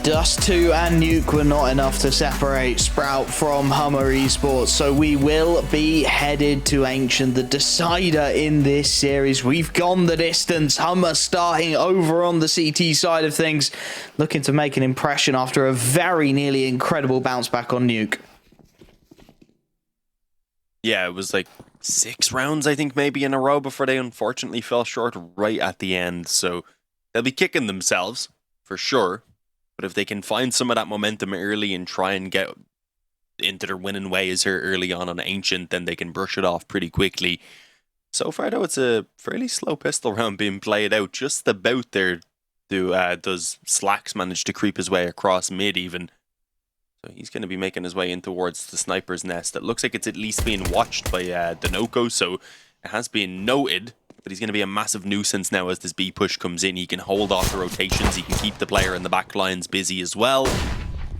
Dust 2 and Nuke were not enough to separate Sprout from Hummer Esports, so we will be headed to Ancient, the decider in this series. We've gone the distance. Hummer starting over on the CT side of things, looking to make an impression after a very nearly incredible bounce back on Nuke. Yeah, it was like 6 rounds, I think, maybe in a row before they unfortunately fell short right at the end. So they'll be kicking themselves, for sure. But if they can find some of that momentum early and try and get into their winning ways here early on Ancient, then they can brush it off pretty quickly. So far, though, it's a fairly slow pistol round being played out. Just about there does Slacks manage to creep his way across mid even. So he's going to be making his way in towards the sniper's nest. It looks like it's at least being watched by danoco, so it has been noted. But he's going to be a massive nuisance now as this B push comes in. He can hold off the rotations. He can keep the player in the back lines busy as well.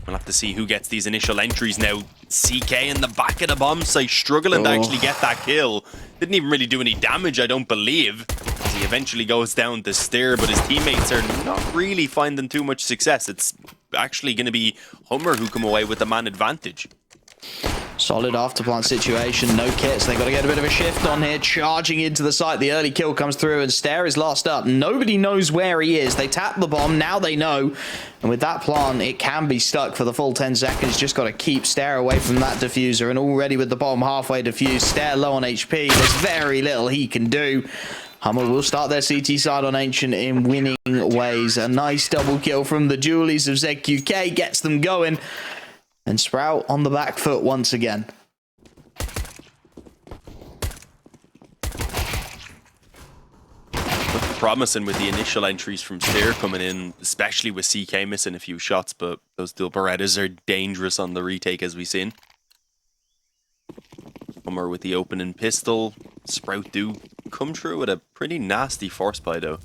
We'll have to see who gets these initial entries now. CK in the back of the bomb site, struggling to actually get that kill. Didn't even really do any damage, I don't believe. As he eventually goes down the stair, but his teammates are not really finding too much success. It's actually going to be Hummer who come away with the man advantage. Solid afterplant situation, no kits. They got to get a bit of a shift on here, charging into the site. The early kill comes through and Stair is lost up. Nobody knows where he is. They tap the bomb, now they know. And with that plant, it can be stuck for the full 10 seconds. Just got to keep Stair away from that diffuser. And already with the bomb halfway diffused, Stair low on HP. There's very little he can do. Hummer will start their CT side on Ancient in winning ways. A nice double kill from the Julies of ZQK gets them going. And Sprout on the back foot once again. Looking promising with the initial entries from Stair coming in, especially with CK missing a few shots, but those dual Berettas are dangerous on the retake as we've seen. Hummer with the opening pistol. Sprout do come through with a pretty nasty force buy though.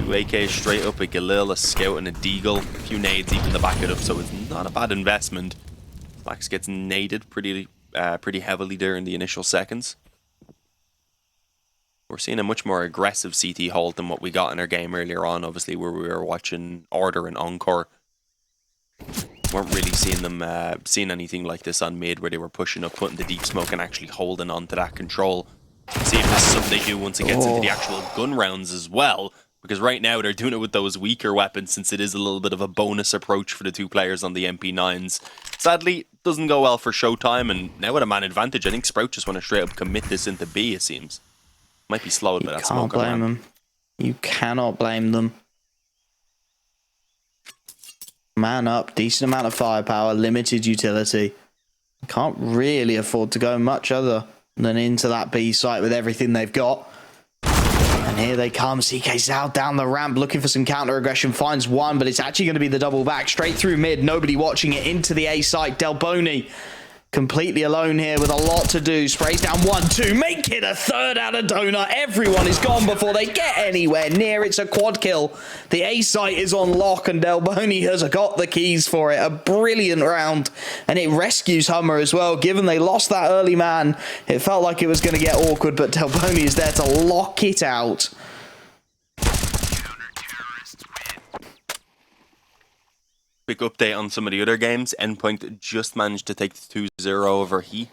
2 AKs straight up, a Galil, a Scout, and a Deagle. A few nades even to back it up, so it's not a bad investment. Flax gets naded pretty heavily there in the initial seconds. We're seeing a much more aggressive CT hold than what we got in our game earlier on, obviously, where we were watching Order and Encore. Weren't really seeing them seeing anything like this on mid, where they were pushing up, putting the deep smoke, and actually holding on to that control. See if this is something they do once it gets into the actual gun rounds as well. Because right now they're doing it with those weaker weapons, since it is a little bit of a bonus approach for the 2 players on the MP9s. Sadly, it doesn't go well for Showtime, and now with a man advantage, I think Sprout just want to straight up commit this into B, it seems. Might be slowed by that smoke. You can't blame them. You cannot blame them. Man up, decent amount of firepower, limited utility. Can't really afford to go much other than into that B site with everything they've got. And here they come. CK Zhao down the ramp looking for some counter aggression. Finds one, but it's actually going to be the double back. Straight through mid. Nobody watching it into the A site. Delboni completely alone here with a lot to do. Sprays down 1, 2. Make it a third out of Donut. Everyone is gone before they get anywhere near. It's a quad kill. The A site is on lock and Delboni has got the keys for it. A brilliant round. And it rescues Hummer as well. Given they lost that early man, it felt like it was going to get awkward, but Delboni is there to lock it out. Quick update on some of the other games. Endpoint just managed to take 2-0 over He.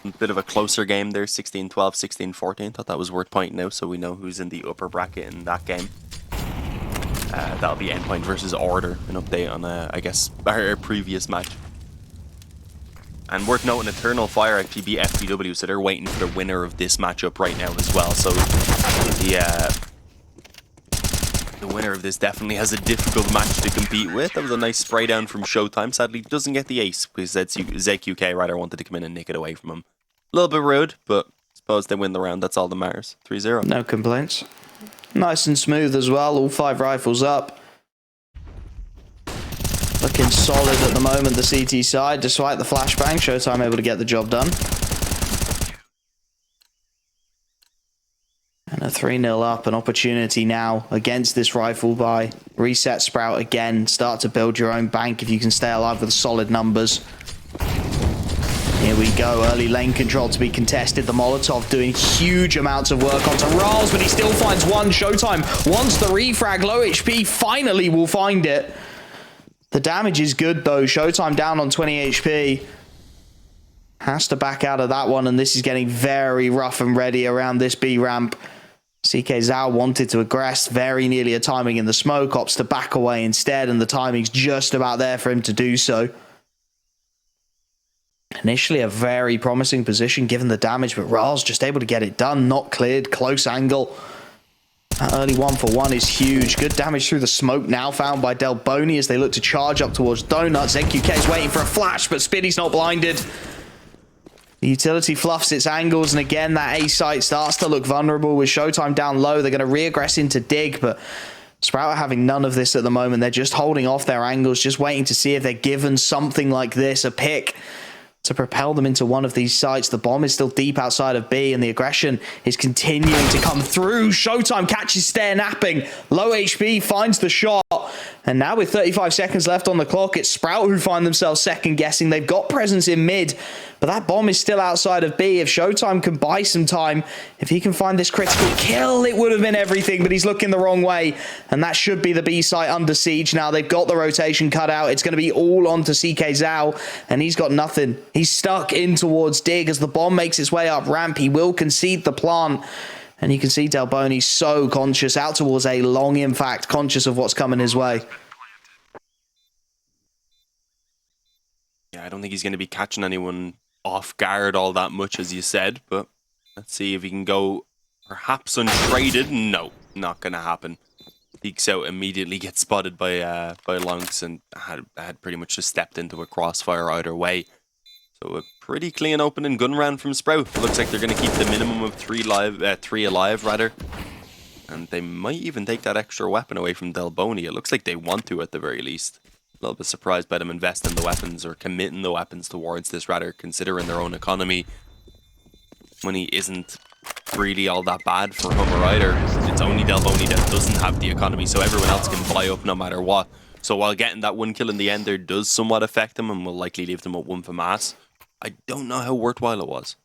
A bit of a closer game there, 16-12, 16-14. Thought that was worth pointing out, so we know who's in the upper bracket in that game. That'll be Endpoint versus Order. An update on, I guess, our previous match. And worth noting, Eternal Fire actually beat FPW, so they're waiting for the winner of this matchup right now as well. So the winner of this definitely has a difficult match to compete with. That was a nice spray down from Showtime. Sadly, doesn't get the ace because ZQK rather wanted to come in and nick it away from him. A little bit rude, but I suppose they win the round. That's all that matters. 3-0. No complaints. Nice and smooth as well. All 5 rifles up. Looking solid at the moment, the CT side. Despite the flashbang, Showtime able to get the job done. And a 3-0 up, an opportunity now against this rifle buy. Reset Sprout again, start to build your own bank if you can stay alive with solid numbers. Here we go, early lane control to be contested. The Molotov doing huge amounts of work onto raalz, but he still finds one. Showtime wants the refrag, low HP, finally will find it. The damage is good though. Showtime down on 20 HP. Has to back out of that one, and this is getting very rough and ready around this B ramp. CK Zhao wanted to aggress, very nearly a timing in the smoke, opts to back away instead, and the timing's just about there for him to do so. Initially a very promising position given the damage, but raalz just able to get it done, not cleared, close angle. That early 1-for-1 is huge. Good damage through the smoke now found by Delboni as they look to charge up towards Donuts. ZQK is waiting for a flash, but Spiidi's not blinded. The utility fluffs its angles, and again, that A site starts to look vulnerable with Showtime down low. They're going to re-aggress into Dig, but Sprout are having none of this at the moment. They're just holding off their angles, just waiting to see if they're given something like this, a pick, to propel them into one of these sites. The bomb is still deep outside of B, and the aggression is continuing to come through. Showtime catches Stare napping. Low HP finds the shot. And now with 35 seconds left on the clock, it's Sprout who find themselves second guessing. They've got presence in mid, but that bomb is still outside of B. If Showtime can buy some time, if he can find this critical kill, it would have been everything, but he's looking the wrong way. And that should be the B site under siege now. They've got the rotation cut out. It's going to be all on to CK Zhao, and he's got nothing. He's stuck in towards Dig as the bomb makes its way up ramp. He will concede the plant. And you can see Delboni so conscious, out towards A long, in fact, conscious of what's coming his way. Yeah, I don't think he's going to be catching anyone off guard all that much, as you said, but let's see if he can go perhaps untraded. No, not going to happen. Peeks out, immediately gets spotted by Lunks, and had pretty much just stepped into a crossfire either way. So a pretty clean opening gun round from Sprout. Looks like they're going to keep the minimum of three alive, rather. And they might even take that extra weapon away from Delboni. It looks like they want to, at the very least. A little bit surprised by them investing the weapons, or committing the weapons towards this, rather, considering their own economy. Money isn't really all that bad for HUMMER either. It's only Delboni that doesn't have the economy, so everyone else can buy up no matter what. So while getting that one kill in the end there does somewhat affect them, and will likely leave them at 1 for mass, I don't know how worthwhile it was.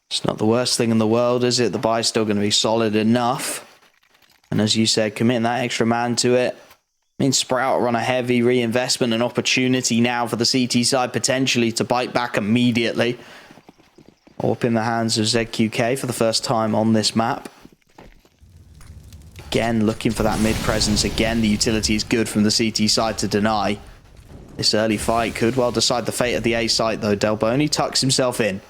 It's not the worst thing in the world, is it? The buy's still going to be solid enough. And as you said, committing that extra man to it. I mean, Sprout run a heavy reinvestment and opportunity now for the CT side potentially to bite back immediately. Up in the hands of ZQK for the first time on this map. Again, looking for that mid presence. Again, the utility is good from the CT side to deny. This early fight could well decide the fate of the A site, though. Delboni tucks himself in.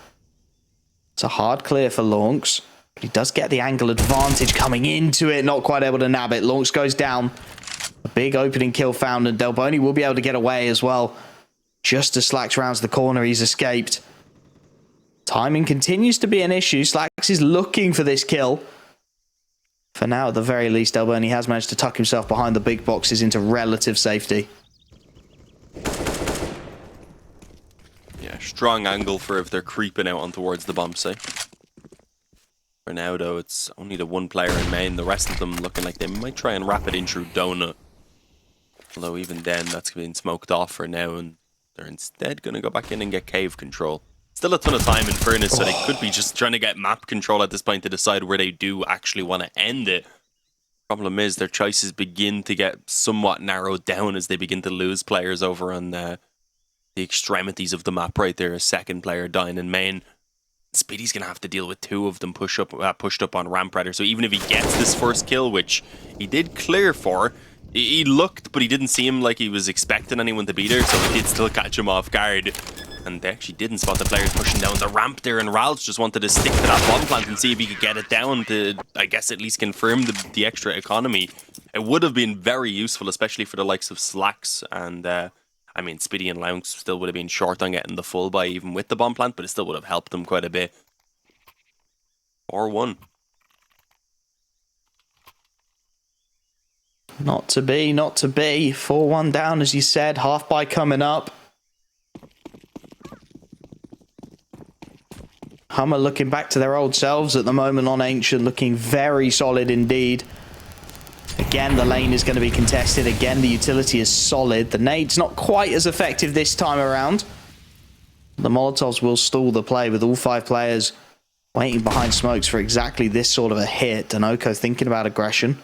It's a hard clear for Launx, but he does get the angle advantage coming into it. Not quite able to nab it. Launx goes down. A big opening kill found, and Delboni will be able to get away as well. Just as Slax rounds the corner, he's escaped. Timing continues to be an issue. Slax is looking for this kill. For now, at the very least, Delboni has managed to tuck himself behind the big boxes into relative safety. Yeah, strong angle for if they're creeping out on towards the bomb site. For now, though, it's only the one player in main. The rest of them looking like they might try and wrap it in through Donut. Although even then, that's been smoked off for now, and they're instead going to go back in and get cave control. Still a ton of time in fairness, so they could be just trying to get map control at this point to decide where they do actually want to end it. Problem is, their choices begin to get somewhat narrowed down as they begin to lose players over on the extremities of the map right there. A second player dying in main. Spiidi's going to have to deal with 2 of them pushed up on ramp rather. So even if he gets this first kill, which he did clear for, he looked, but he didn't seem like he was expecting anyone to be there, so it did still catch him off guard. And they actually didn't spot the players pushing down the ramp there, and raalz just wanted to stick to that bomb plant and see if he could get it down to, I guess, at least confirm the extra economy. It would have been very useful, especially for the likes of Slax, and I mean, Spiidi and Launx still would have been short on getting the full buy even with the bomb plant, but it still would have helped them quite a bit. 4-1. Not to be, not to be. 4-1 down, as you said. Half buy coming up. HUMMER looking back to their old selves at the moment on Ancient, looking very solid indeed. Again, the lane is going to be contested. Again, the utility is solid. The nade's not quite as effective this time around. The Molotovs will stall the play with all 5 players waiting behind smokes for exactly this sort of a hit. danoco thinking about aggression.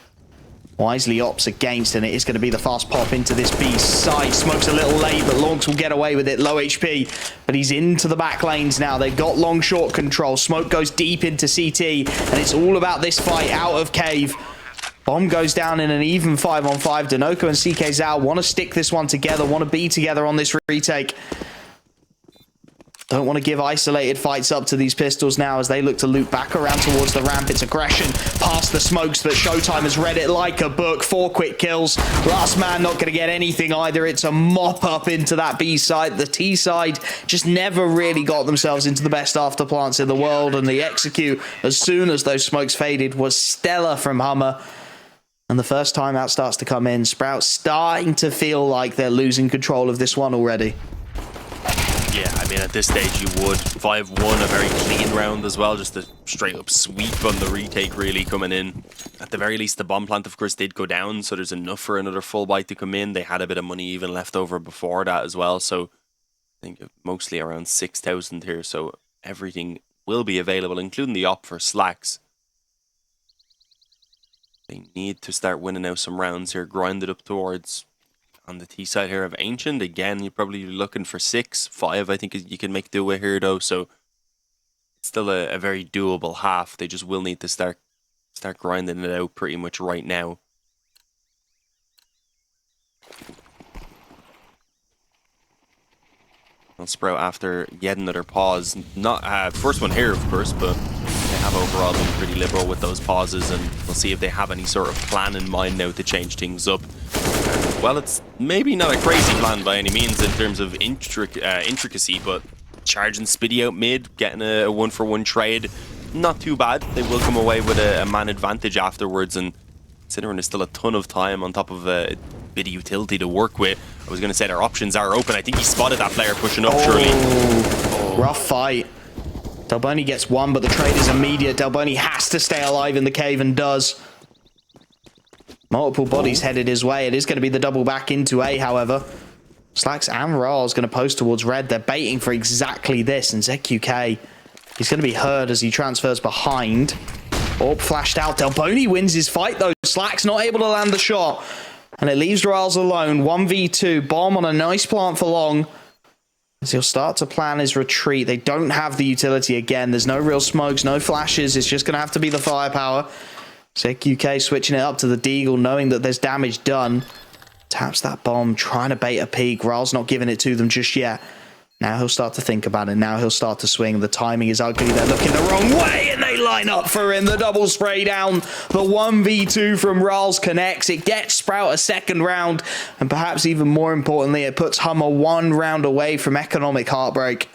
Wisely opts against, and it is going to be the fast pop into this B side. Smoke's a little late, but Lawrence will get away with it. Low HP, but he's into the back lanes now. They've got long short control. Smoke goes deep into CT, and it's all about this fight out of cave. Bomb goes down in an even 5-on-5. danoco and CK Zhao want to stick this one together, want to be together on this retake. Don't want to give isolated fights up to these pistols now as they look to loop back around towards the ramp. It's aggression past the smokes, but Showtime has read it like a book. 4 quick kills. Last man not going to get anything either. It's a mop up into that B side. The T side just never really got themselves into the best after plants in the world, and the execute as soon as those smokes faded was stellar from Hummer. And the first timeout starts to come in. Sprout starting to feel like they're losing control of this one already. Yeah, I mean, at this stage you would. 5-1, a very clean round as well. Just a straight-up sweep on the retake really coming in. At the very least, the bomb plant, of course, did go down, so there's enough for another full bite to come in. They had a bit of money even left over before that as well, so I think mostly around 6,000 here, so everything will be available, including the op for Slacks. They need to start winning out some rounds here, grind it up towards... On the T side here of Ancient, again, you're probably looking for 6, 5, I think you can make do with here, though, so it's still a very doable half. They just will need to start grinding it out pretty much right now. I'll Sprout after yet another pause. Not first one here, of course, but they have overall been pretty liberal with those pauses, and we'll see if they have any sort of plan in mind now to change things up. Well, it's maybe not a crazy plan by any means in terms of intricacy, but charging Spiidi out mid, getting a 1-for-1 trade, not too bad. They will come away with a man advantage afterwards, and considering there's still a ton of time on top of a bit of utility to work with, I was going to say their options are open. I think he spotted that player pushing up, surely. Rough fight. Delboni gets one, but the trade is immediate. Delboni has to stay alive in the cave and does. Multiple bodies headed his way. It is going to be the double back into A, however. Slacks and raalz going to post towards red. They're baiting for exactly this, and ZQK, he's going to be heard as he transfers behind. Orb flashed out. Delboni wins his fight, though. Slacks not able to land the shot, and it leaves raalz alone. 1v2. Bomb on a nice plant for long, as he'll start to plan his retreat. They don't have the utility again. There's no real smokes, no flashes. It's just going to have to be the firepower. ZQK switching it up to the Deagle, knowing that there's damage done. Taps that bomb, trying to bait a peek. raalz not giving it to them just yet. Now he'll start to think about it. Now he'll start to swing. The timing is ugly. They're looking the wrong way, and they line up for him. The double spray down. The 1v2 from raalz connects. It gets Sprout a second round, and perhaps even more importantly, it puts Hummer 1 round away from economic heartbreak.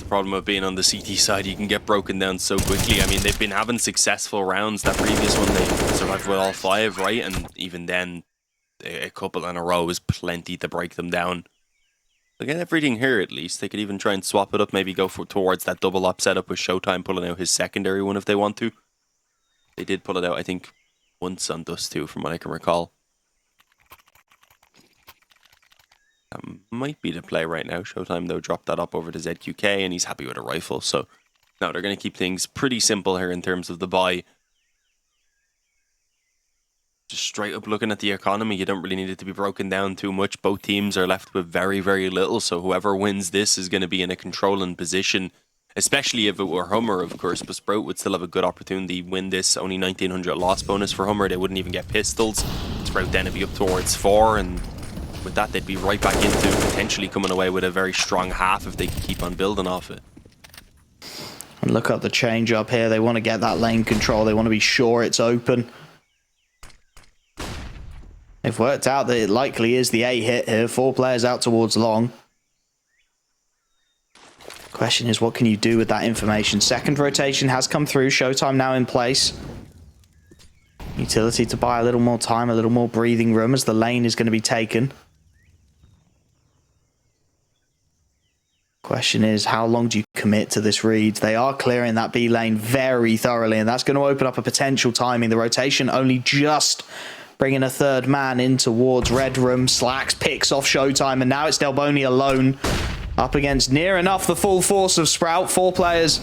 Problem of being on the CT side, you can get broken down so quickly. I mean, they've been having successful rounds. That previous one, they survived with all 5, right? And even then, a couple in a row is plenty to break them down. Look at everything here, at least. They could even try and swap it up, maybe go towards that double up setup with Showtime pulling out his secondary one if they want to. They did pull it out, I think, once on Dust 2, from what I can recall. That might be the play right now. Showtime, though, dropped that up over to ZQK, and he's happy with a rifle. So, no, they're going to keep things pretty simple here in terms of the buy. Just straight up looking at the economy, you don't really need it to be broken down too much. Both teams are left with very, very little, so whoever wins this is going to be in a controlling position, especially if it were Hummer, of course. But Sprout would still have a good opportunity to win this. Only 1900 loss bonus for Hummer. They wouldn't even get pistols. Sprout then would be up towards 4, and with that, they'd be right back into potentially coming away with a very strong half if they could keep on building off it. And look at the change up here. They want to get that lane control. They want to be sure it's open. They've worked out that it likely is the A hit here. 4 players out towards long. Question is, what can you do with that information? Second rotation has come through. Showtime now in place. Utility to buy a little more time, a little more breathing room as the lane is going to be taken. Question is, how long do you commit to this read? They are clearing that B lane very thoroughly, and that's going to open up a potential timing. The rotation only just bringing a third man in towards red room. Slacks picks off Showtime, and now it's Delboni alone up against near enough the full force of Sprout. 4 players,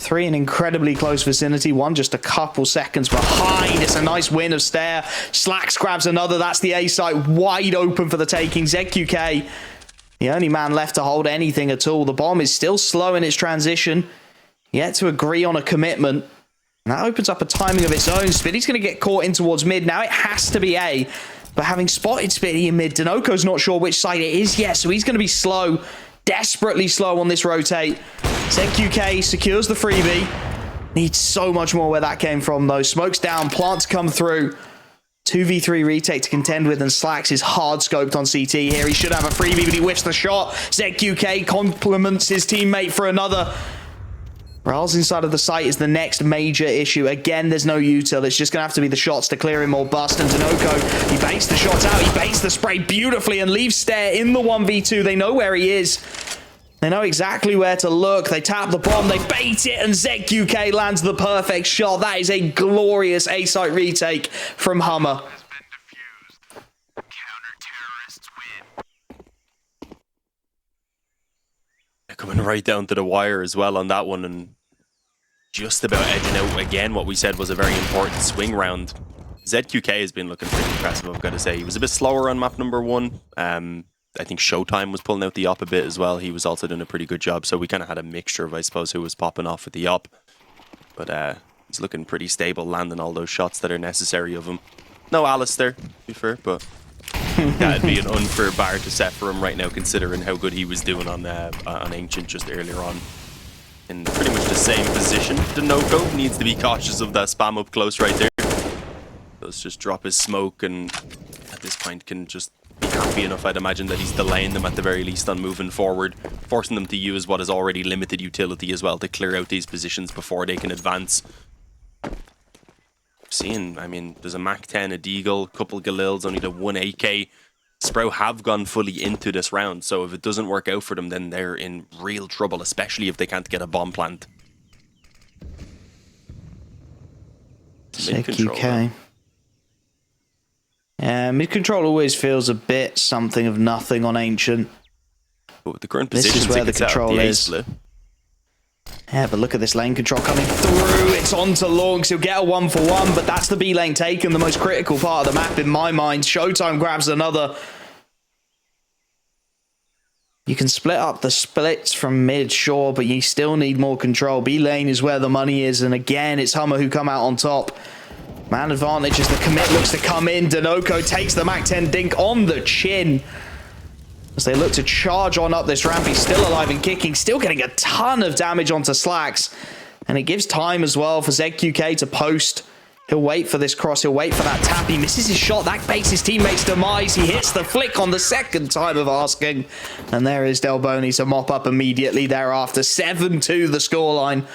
3 in incredibly close vicinity. 1 just a couple seconds behind. It's a nice win of Stair. Slacks grabs another. That's the A site wide open for the taking. ZQK, the only man left to hold anything at all. The bomb is still slow in its transition. Yet to agree on a commitment. And that opens up a timing of its own. Spiidi's going to get caught in towards mid. Now it has to be A. But having spotted Spiidi in mid, danoco's not sure which side it is yet. So he's going to be slow. Desperately slow on this rotate. ZQK secures the freebie. Needs so much more where that came from, though. Smoke's down. Plants come through. 2v3 retake to contend with, and Slacks is hard scoped on CT here. He should have a freebie, but he whiffs the shot. ZQK compliments his teammate for another. raalz inside of the site is the next major issue. Again, there's no util. It's just going to have to be the shots to clear him or bust. And danoco, he baits the shots out. He baits the spray beautifully and leaves Stair in the 1v2. They know where he is. They know exactly where to look. They tap the bomb. They bait it. And ZQK lands the perfect shot. That is a glorious A-site retake from HUMMER. Coming right down to the wire as well on that one, and just about edging out again what we said was a very important swing round. ZQK has been looking pretty impressive, I've got to say. He was a bit slower on map number 1. I think Showtime was pulling out the op a bit as well. He was also doing a pretty good job, so we kind of had a mixture of, I suppose, who was popping off with the op. But he's looking pretty stable, landing all those shots that are necessary of him. No Alice there, to be fair, but that'd be an unfair bar to set for him right now, considering how good he was doing on Ancient just earlier on. In pretty much the same position. danoco needs to be cautious of that spam up close right there. Let's just drop his smoke, and at this point can just be happy enough, I'd imagine, that he's delaying them at the very least on moving forward, forcing them to use what is already limited utility as well to clear out these positions before they can advance. Seeing, I mean, there's a Mac 10, a Deagle, a couple Galils, only the 1 AK. Sprout have gone fully into this round, so if it doesn't work out for them, then they're in real trouble, especially if they can't get a bomb plant. ZQK. Mid-control always feels a bit something of nothing on Ancient. But with the current This positions, is where the control is. Yeah, but look at this lane control coming through. It's on to Lonks. He'll get a 1-for-1, but that's the B lane taken, the most critical part of the map in my mind. Showtime grabs another. You can split up the splits from mid, sure, but you still need more control. B lane is where the money is, and again, it's HUMMER who come out on top. Man advantage as the commit looks to come in. danoco takes the Mac 10 dink on the chin. As they look to charge on up this ramp, he's still alive and kicking, still getting a ton of damage onto Slacks. And it gives time as well for ZQK to post. He'll wait for this cross, he'll wait for that tap. He misses his shot, that baits his teammate's demise. He hits the flick on the second time of asking. And there is Delboni to mop up immediately thereafter. 7-2 the scoreline.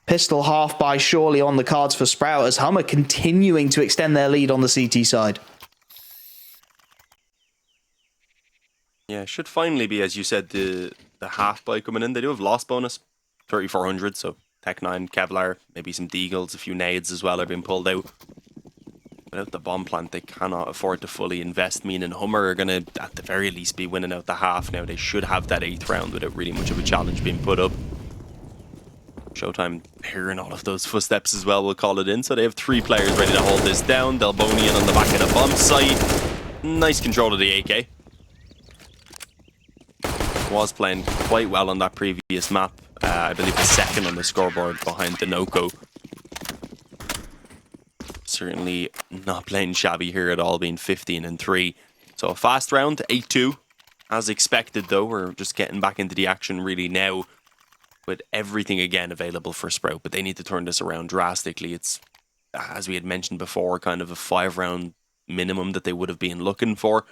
Pistol half by surely on the cards for Sprout, as HUMMER continuing to extend their lead on the CT side. Yeah, should finally be, as you said, the half buy coming in. They do have loss bonus, 3,400, so Tech 9, Kevlar, maybe some Deagles, a few nades as well are being pulled out. Without the bomb plant, they cannot afford to fully invest, meaning HUMMER are going to, at the very least, be winning out the half now. They should have that 8th round without really much of a challenge being put up. Showtime hearing all of those footsteps as well, we'll call it in. So they have 3 players ready to hold this down. Delboni on the back of the bomb site. Nice control of the AK. Was playing quite well on that previous map. I believe the second on the scoreboard behind danoco. Certainly not playing shabby here at all, being 15-3. So a fast round, 8-2. As expected though, we're just getting back into the action really now, with everything again available for Sprout, but they need to turn this around drastically. It's, as we had mentioned before, kind of a 5-round minimum that they would have been looking for.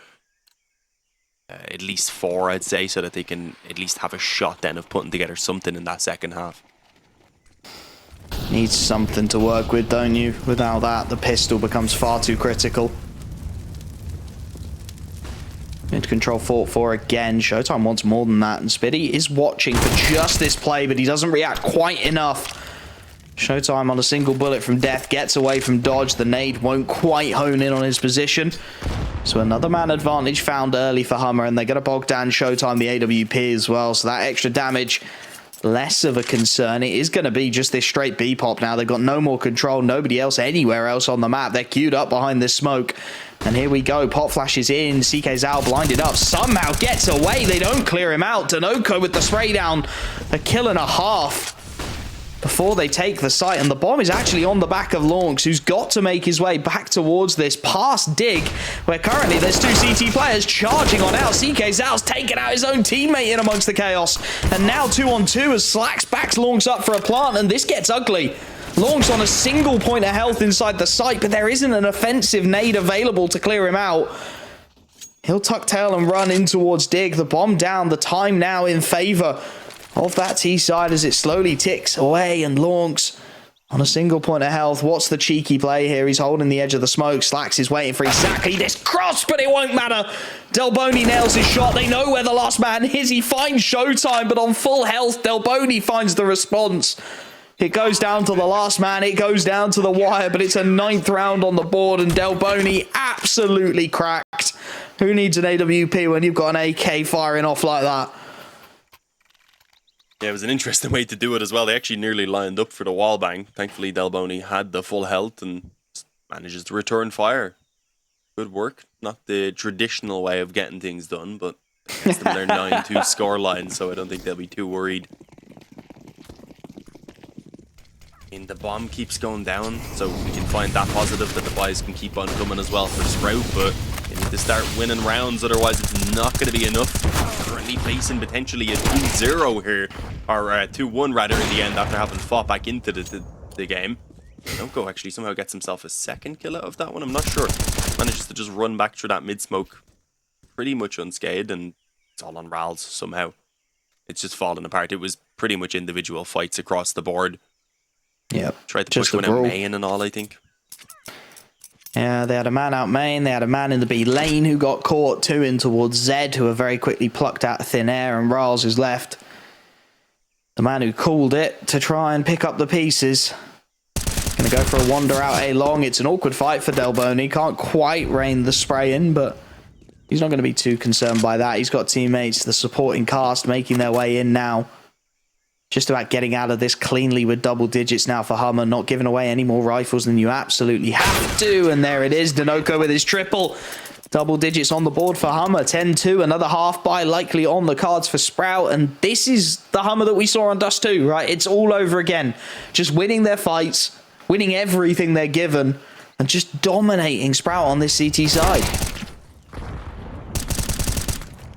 At least 4, I'd say, so that they can at least have a shot then of putting together something in that second half. Needs something to work with, don't you? Without that, the pistol becomes far too critical. Mid control fought for again. Showtime wants more than that, and Spiidi is watching for just this play, but he doesn't react quite enough. Showtime on a single bullet from death gets away from dodge. The nade won't quite hone in on his position. So another man advantage found early for HUMMER, and they're going to bog down Showtime, the AWP as well. So that extra damage less of a concern. It is going to be just this straight B pop now. They've got no more control, nobody else anywhere else on the map. They're queued up behind this smoke. And here we go. Pop flashes in. CK Zhao blinded up. Somehow gets away. They don't clear him out. danoco with the spray down. A kill and a half before they take the site. And the bomb is actually on the back of raalz, who's got to make his way back towards this past dig, where currently there's two CT players charging on out. CK Zhao's taken out his own teammate in amongst the chaos. And now 2-on-2 as Slacks backs raalz up for a plant. And this gets ugly. raalz on a single point of health inside the site, but there isn't an offensive nade available to clear him out. He'll tuck tail and run in towards dig. The bomb down. The time now in favor of that T side as it slowly ticks away. And raalz on a single point of health. What's the cheeky play here? He's holding the edge of the smoke. Slacks is waiting for exactly this cross, but it won't matter. delboני nails his shot. They know where the last man is. He finds Showtime, but on full health, delboני finds the response. It goes down to the last man. It goes down to the wire, but it's a 9th round on the board, and delboני absolutely cracked. Who needs an AWP when you've got an AK firing off like that? Yeah, it was an interesting way to do it as well. They actually nearly lined up for the wall bang. Thankfully, delboני had the full health and manages to return fire. Good work. Not the traditional way of getting things done, but against them, their 9-2 scoreline, so I don't think they'll be too worried. And the bomb keeps going down, so we can find that positive that the buys can keep on coming as well for Sprout, but they need to start winning rounds, otherwise it's not going to be enough. Currently facing potentially a 2-0 here, or a 2-1 rather in the end after having fought back into the game. danoco actually somehow gets himself a second kill out of that one, I'm not sure. Manages to just run back through that mid-smoke pretty much unscathed, and it's all on raalz somehow. It's just falling apart. It was pretty much individual fights across the board. Yeah, tried to push one out main and all, I think. Yeah, they had a man out main. They had a man in the B lane who got caught. 2 in towards Zed, who are very quickly plucked out of thin air, and raalz is left. The man who called it to try and pick up the pieces. Going to go for a wander out A long. It's an awkward fight for delboני. Can't quite rein the spray in, but he's not going to be too concerned by that. He's got teammates, the supporting cast, making their way in now. Just about getting out of this cleanly with double digits now for HUMMER, not giving away any more rifles than you absolutely have to. And there it is, danoco with his triple. Double digits on the board for HUMMER, 10-2, another half buy likely on the cards for Sprout. And this is the HUMMER that we saw on Dust 2, right? It's all over again. Just winning their fights, winning everything they're given, and just dominating Sprout on this CT side.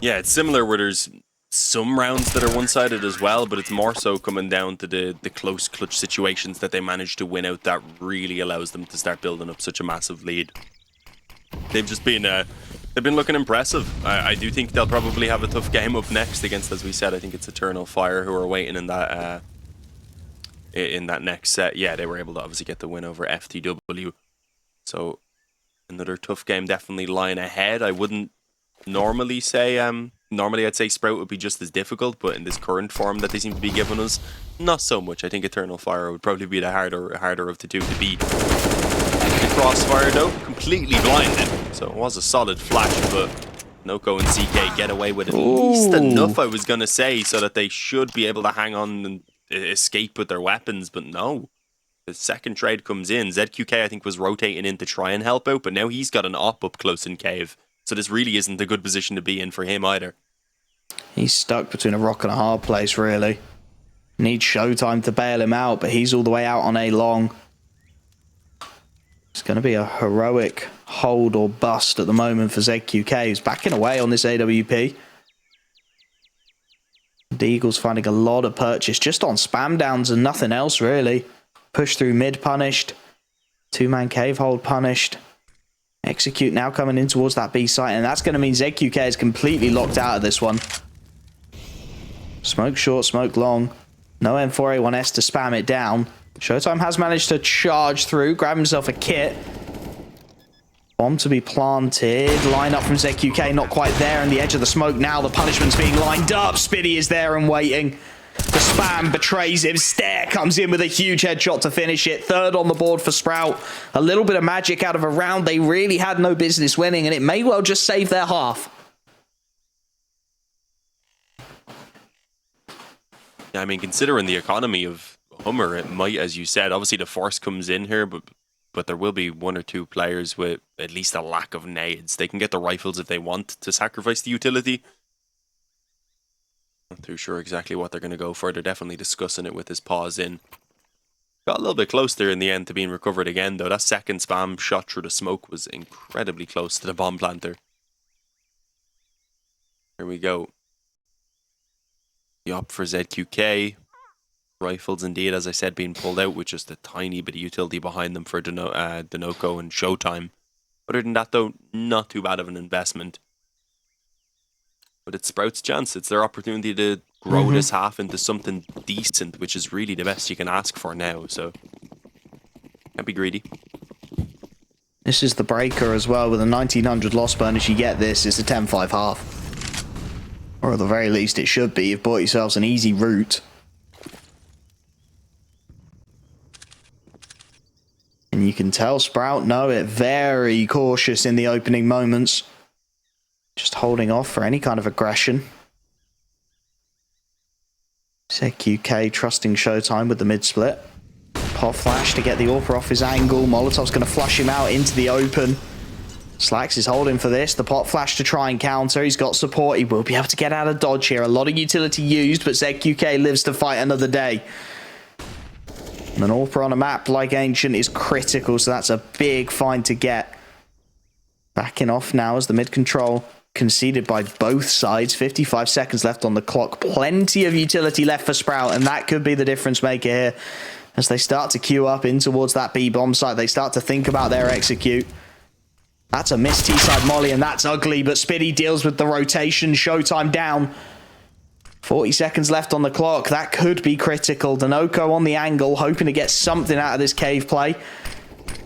Yeah, it's similar where there's some rounds that are one-sided as well, but it's more so coming down to the close clutch situations that they manage to win out that really allows them to start building up such a massive lead. They've just been they've been looking impressive. I do think they'll probably have a tough game up next against, as we said, I think it's Eternal Fire who are waiting in that next set. Yeah, they were able to obviously get the win over FTW. So another tough game definitely lying ahead. I wouldn't normally say normally I'd say Sprout would be just as difficult, but in this current form that they seem to be giving us, not so much. I think Eternal Fire would probably be the harder of the two to beat. The crossfire though, completely blinded, so it was a solid flash, but danoco and CK get away with at least enough, I was gonna say, so that they should be able to hang on and escape with their weapons, but no. The second trade comes in. ZQK I think was rotating in to try and help out, but now he's got an op up close in cave. So this really isn't a good position to be in for him either. He's stuck between a rock and a hard place, really. Needs Showtime to bail him out, but he's all the way out on A long. It's going to be a heroic hold or bust at the moment for ZQK. He's backing away on this AWP. The Eagles finding a lot of purchase just on spam downs and nothing else, really. Push through mid punished. 2-man cave hold punished. Execute now coming in towards that B site, and that's going to mean ZQK is completely locked out of this one. Smoke short, smoke long. No M4A1S to spam it down. Showtime has managed to charge through, grab himself a kit. Bomb to be planted. Line up from ZQK, not quite there, and the edge of the smoke now. The punishment's being lined up. Spiidi is there and waiting. The spam betrays him. Stare comes in with a huge headshot to finish it. 3rd on the board for Sprout. A little bit of magic out of a round they really had no business winning, and it may well just save their half. Yeah, I mean, considering the economy of Hummer, it might, as you said, obviously the force comes in here, but there will be one or two players with at least a lack of nades. They can get the rifles if they want to sacrifice the utility. Not too sure exactly what they're going to go for. They're definitely discussing it with his paws in. Got a little bit close there in the end to being recovered again, though. That second spam shot through the smoke was incredibly close to the bomb planter. Here we go. The op for ZQK. Rifles, indeed, as I said, being pulled out with just a tiny bit of utility behind them for danoco and Showtime. Other than that, though, not too bad of an investment. But it's Sprout's chance. It's their opportunity to grow this half into something decent, which is really the best you can ask for now. So, can't be greedy. This is the breaker as well. With a 1900 loss bonus, you get this. It's a 10-5 half. Or at the very least, it should be. You've bought yourselves an easy route. And you can tell Sprout know it. Very cautious in the opening moments. Just holding off for any kind of aggression. ZQK trusting Showtime with the mid-split. Pop flash to get the AWP off his angle. Molotov's going to flush him out into the open. Slacks is holding for this. The pop flash to try and counter. He's got support. He will be able to get out of dodge here. A lot of utility used, but ZQK lives to fight another day. And an AWP on a map like Ancient is critical, so that's a big find to get. Backing off now as the mid-control conceded by both sides. 55 seconds left on the clock. Plenty of utility left for Sprout, and that could be the difference maker here. As they start to queue up in towards that B-bomb site, they start to think about their execute. That's a missed T-side molly, and that's ugly, but Spiidi deals with the rotation. Showtime down. 40 seconds left on the clock. That could be critical. danoco on the angle, hoping to get something out of this cave play.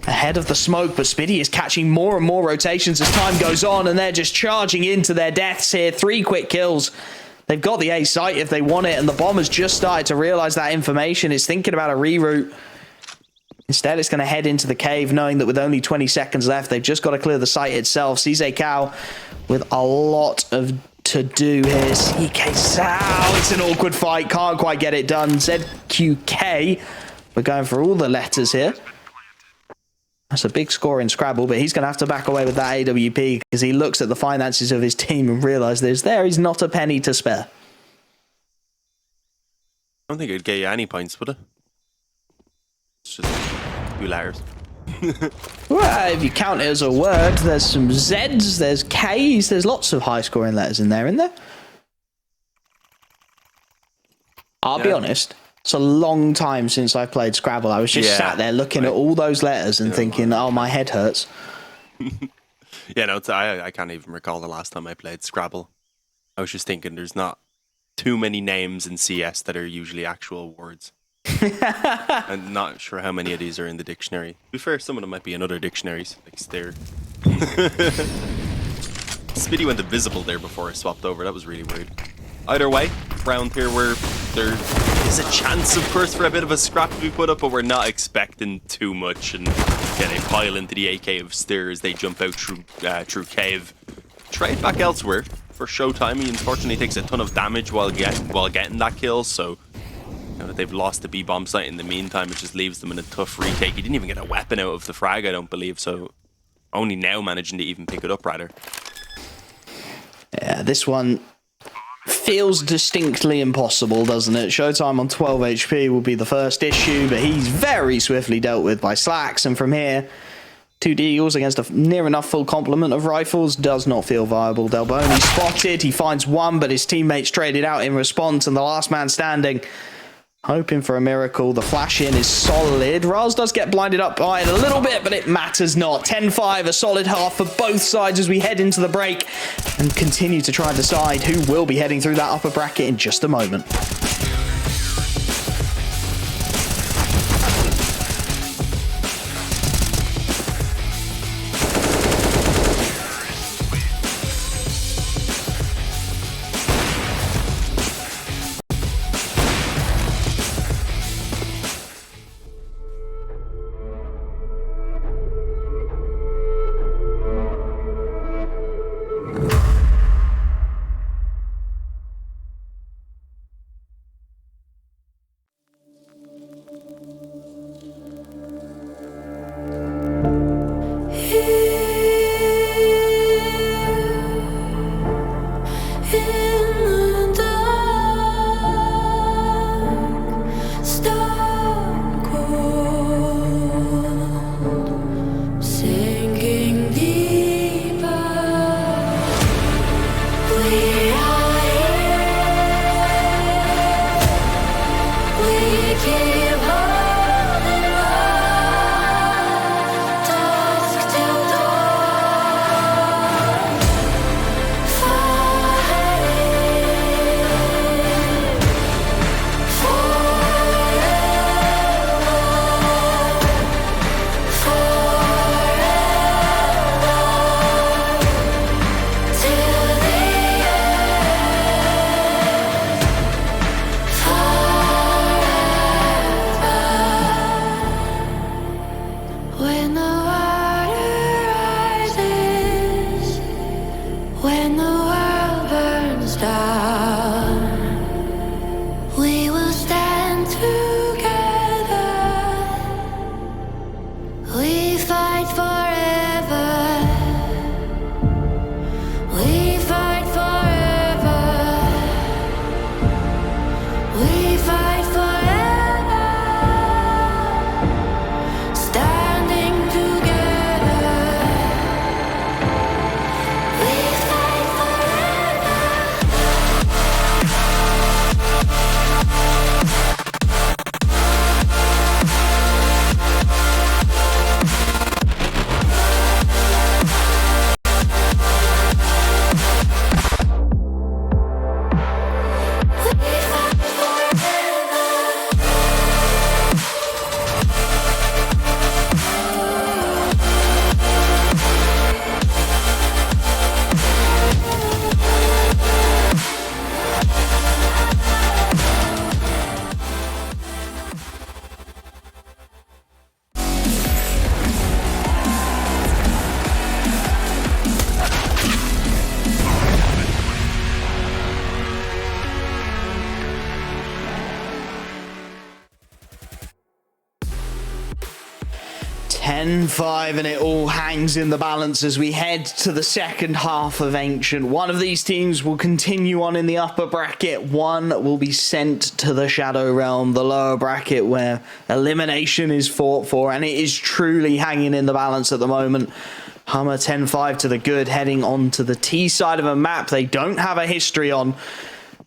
Ahead of the smoke, but Spiidi is catching more and more rotations as time goes on, and they're just charging into their deaths here. 3 quick kills. They've got the A site if they want it, and the bomb has just started to realize that information. It's thinking about a reroute. Instead, it's going to head into the cave, knowing that with only 20 seconds left, they've just got to clear the site itself. CZ Cow with a lot of to do here. CK Sao, it's an awkward fight. Can't quite get it done. ZQK, we're going for all the letters here. That's a big score in Scrabble, but he's going to have to back away with that AWP because he looks at the finances of his team and realizes there is not a penny to spare. I don't think it'd get you any points, would it? It's just 2 letters. Well, if you count it as a word, there's some Zs, there's Ks, there's lots of high-scoring letters in there, isn't there? I'll be honest, it's a long time since I played Scrabble. I was just sat there looking at all those letters and thinking, oh, my head hurts. Yeah, no, I can't even recall the last time I played Scrabble. I was just thinking there's not too many names in CS that are usually actual words. I'm not sure how many of these are in the dictionary. To be fair, some of them might be in other dictionaries, like Stare. Spiidi went invisible there before I swapped over. That was really weird. Either way, round here where there is a chance, of course, for a bit of a scrap to be put up, but we're not expecting too much. And yeah, they pile into the AK of Stare as they jump out through cave. Trade back elsewhere for Showtime. He unfortunately takes a ton of damage while getting that kill, so now that they've lost the B-bomb site in the meantime, it just leaves them in a tough retake. He didn't even get a weapon out of the frag, I don't believe, so only now managing to even pick it up, rather. Yeah, this one feels distinctly impossible, doesn't it? Showtime on 12 HP will be the first issue, but he's very swiftly dealt with by Slacks, and from here, 2 deagles against a near enough full complement of rifles does not feel viable. Delboni spotted, he finds one, but his teammates traded out in response, and the last man standing hoping for a miracle. The flash in is solid. raalz does get blinded up by it a little bit, but it matters not. 10-5, a solid half for both sides as we head into the break and continue to try and decide who will be heading through that upper bracket in just a moment. 10-5, and it all hangs in the balance as we head to the second half of Ancient. One of these teams will continue on in the upper bracket. One will be sent to the Shadow Realm, the lower bracket, where elimination is fought for, and it is truly hanging in the balance at the moment. Hummer 10-5 to the good, heading on to the T side of a map they don't have a history on.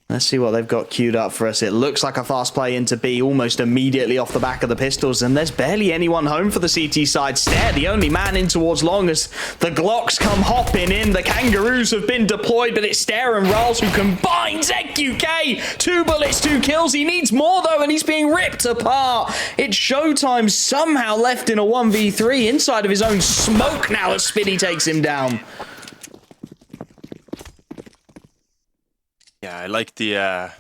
Let's see what they've got queued up for us. It looks like a fast play into B almost immediately off the back of the pistols, and there's barely anyone home for the CT side. Stare, the only man in towards long as the Glocks come hopping in. The Kangaroos have been deployed, but it's Stare and raalz who combines. ZQK, 2 bullets, 2 kills. He needs more though, and he's being ripped apart. It's Showtime, somehow left in a 1v3 inside of his own smoke now as Spiidi takes him down. Yeah, I like the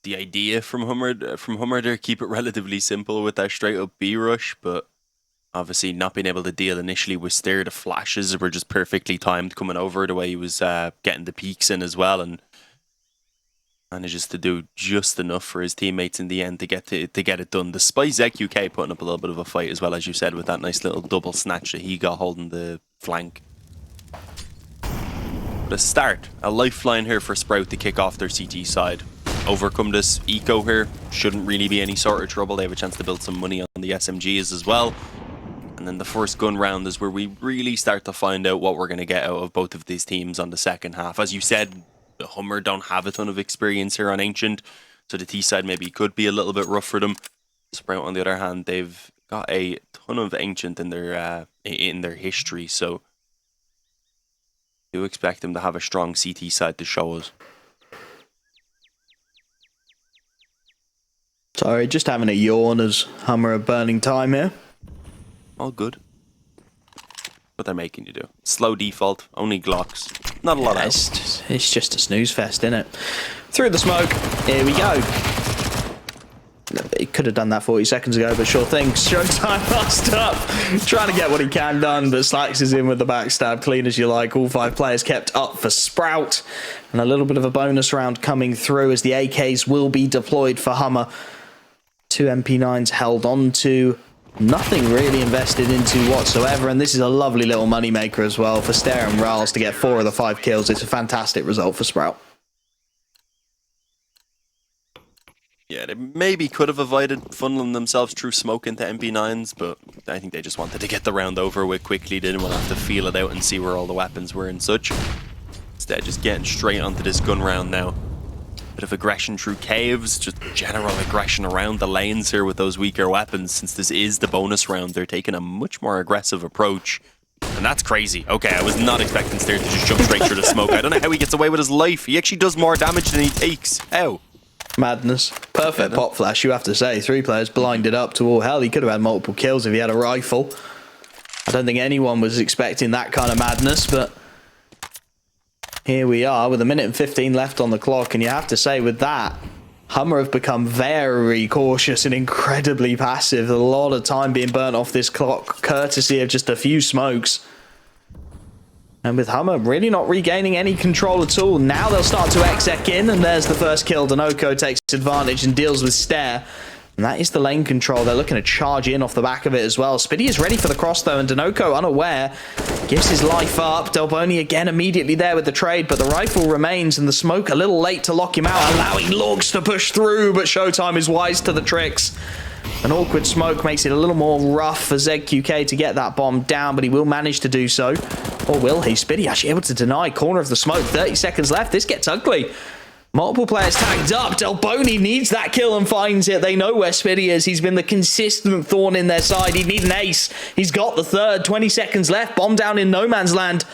idea from Hummer there. Keep it relatively simple with that straight up B rush, but obviously not being able to deal initially with Stare. The flashes were just perfectly timed coming over the way he was getting the peaks in as well, and manages to do just enough for his teammates in the end to get it done. Despite ZQK putting up a little bit of a fight as well, as you said, with that nice little double snatch that he got holding the flank. A start, a lifeline here for Sprout to kick off their CT side. Overcome this eco here, shouldn't really be any sort of trouble. They have a chance to build some money on the SMGs as well. And then the first gun round is where we really start to find out what we're going to get out of both of these teams on the second half. As you said, the Hummer don't have a ton of experience here on Ancient, so the T side maybe could be a little bit rough for them. Sprout, on the other hand, they've got a ton of Ancient in their history, so do expect them to have a strong CT side to show us. Sorry, just having a yawn as Hummer are burning time here. All good. What they're making you do. Slow default, only Glocks. Not a lot else. It's just a snooze fest, isn't it? Through the smoke, here we go. He could have done that 40 seconds ago, but sure thing. Showtime lost up. Trying to get what he can done, but Slacks is in with the backstab. Clean as you like. All 5 players kept up for Sprout. And a little bit of a bonus round coming through as the AKs will be deployed for Hummer. 2 MP9s held on to. Nothing really invested into whatsoever. And this is a lovely little moneymaker as well for Stare and raalz to get 4 of the 5 kills. It's a fantastic result for Sprout. Yeah, they maybe could have avoided funneling themselves through smoke into MP9s, but I think they just wanted to get the round over with quickly. They didn't want to have to feel it out and see where all the weapons were and such. Instead, just getting straight onto this gun round now. Bit of aggression through caves, just general aggression around the lanes here with those weaker weapons. Since this is the bonus round, they're taking a much more aggressive approach. And that's crazy. Okay, I was not expecting Stair to just jump straight through the smoke. I don't know how he gets away with his life. He actually does more damage than he takes. How? Madness. Perfect pop flash, you have to say. 3 players blinded up to all hell. He could have had multiple kills if he had a rifle. I don't think anyone was expecting that kind of madness, but here we are with 1:15 left on the clock, and you have to say with that, Hummer have become very cautious and incredibly passive. A lot of time being burnt off this clock, courtesy of just a few smokes. And with Hummer really not regaining any control at all. Now they'll start to exec in, and there's the first kill. danoco takes advantage and deals with Stair. And that is the lane control. They're looking to charge in off the back of it as well. Spiidi is ready for the cross though, and danoco, unaware, gives his life up. Delboni again immediately there with the trade, but the rifle remains, and the smoke a little late to lock him out, allowing lorz to push through, but Showtime is wise to the tricks. An awkward smoke makes it a little more rough for ZQK to get that bomb down, but he will manage to do so. Or will he? Spiidi actually able to deny corner of the smoke. 30 seconds left. This gets ugly. Multiple players tagged up. Delboni needs that kill and finds it. They know where Spiidi is. He's been the consistent thorn in their side. He'd need an ace. He's got the third. 20 seconds left. Bomb down in no man's land.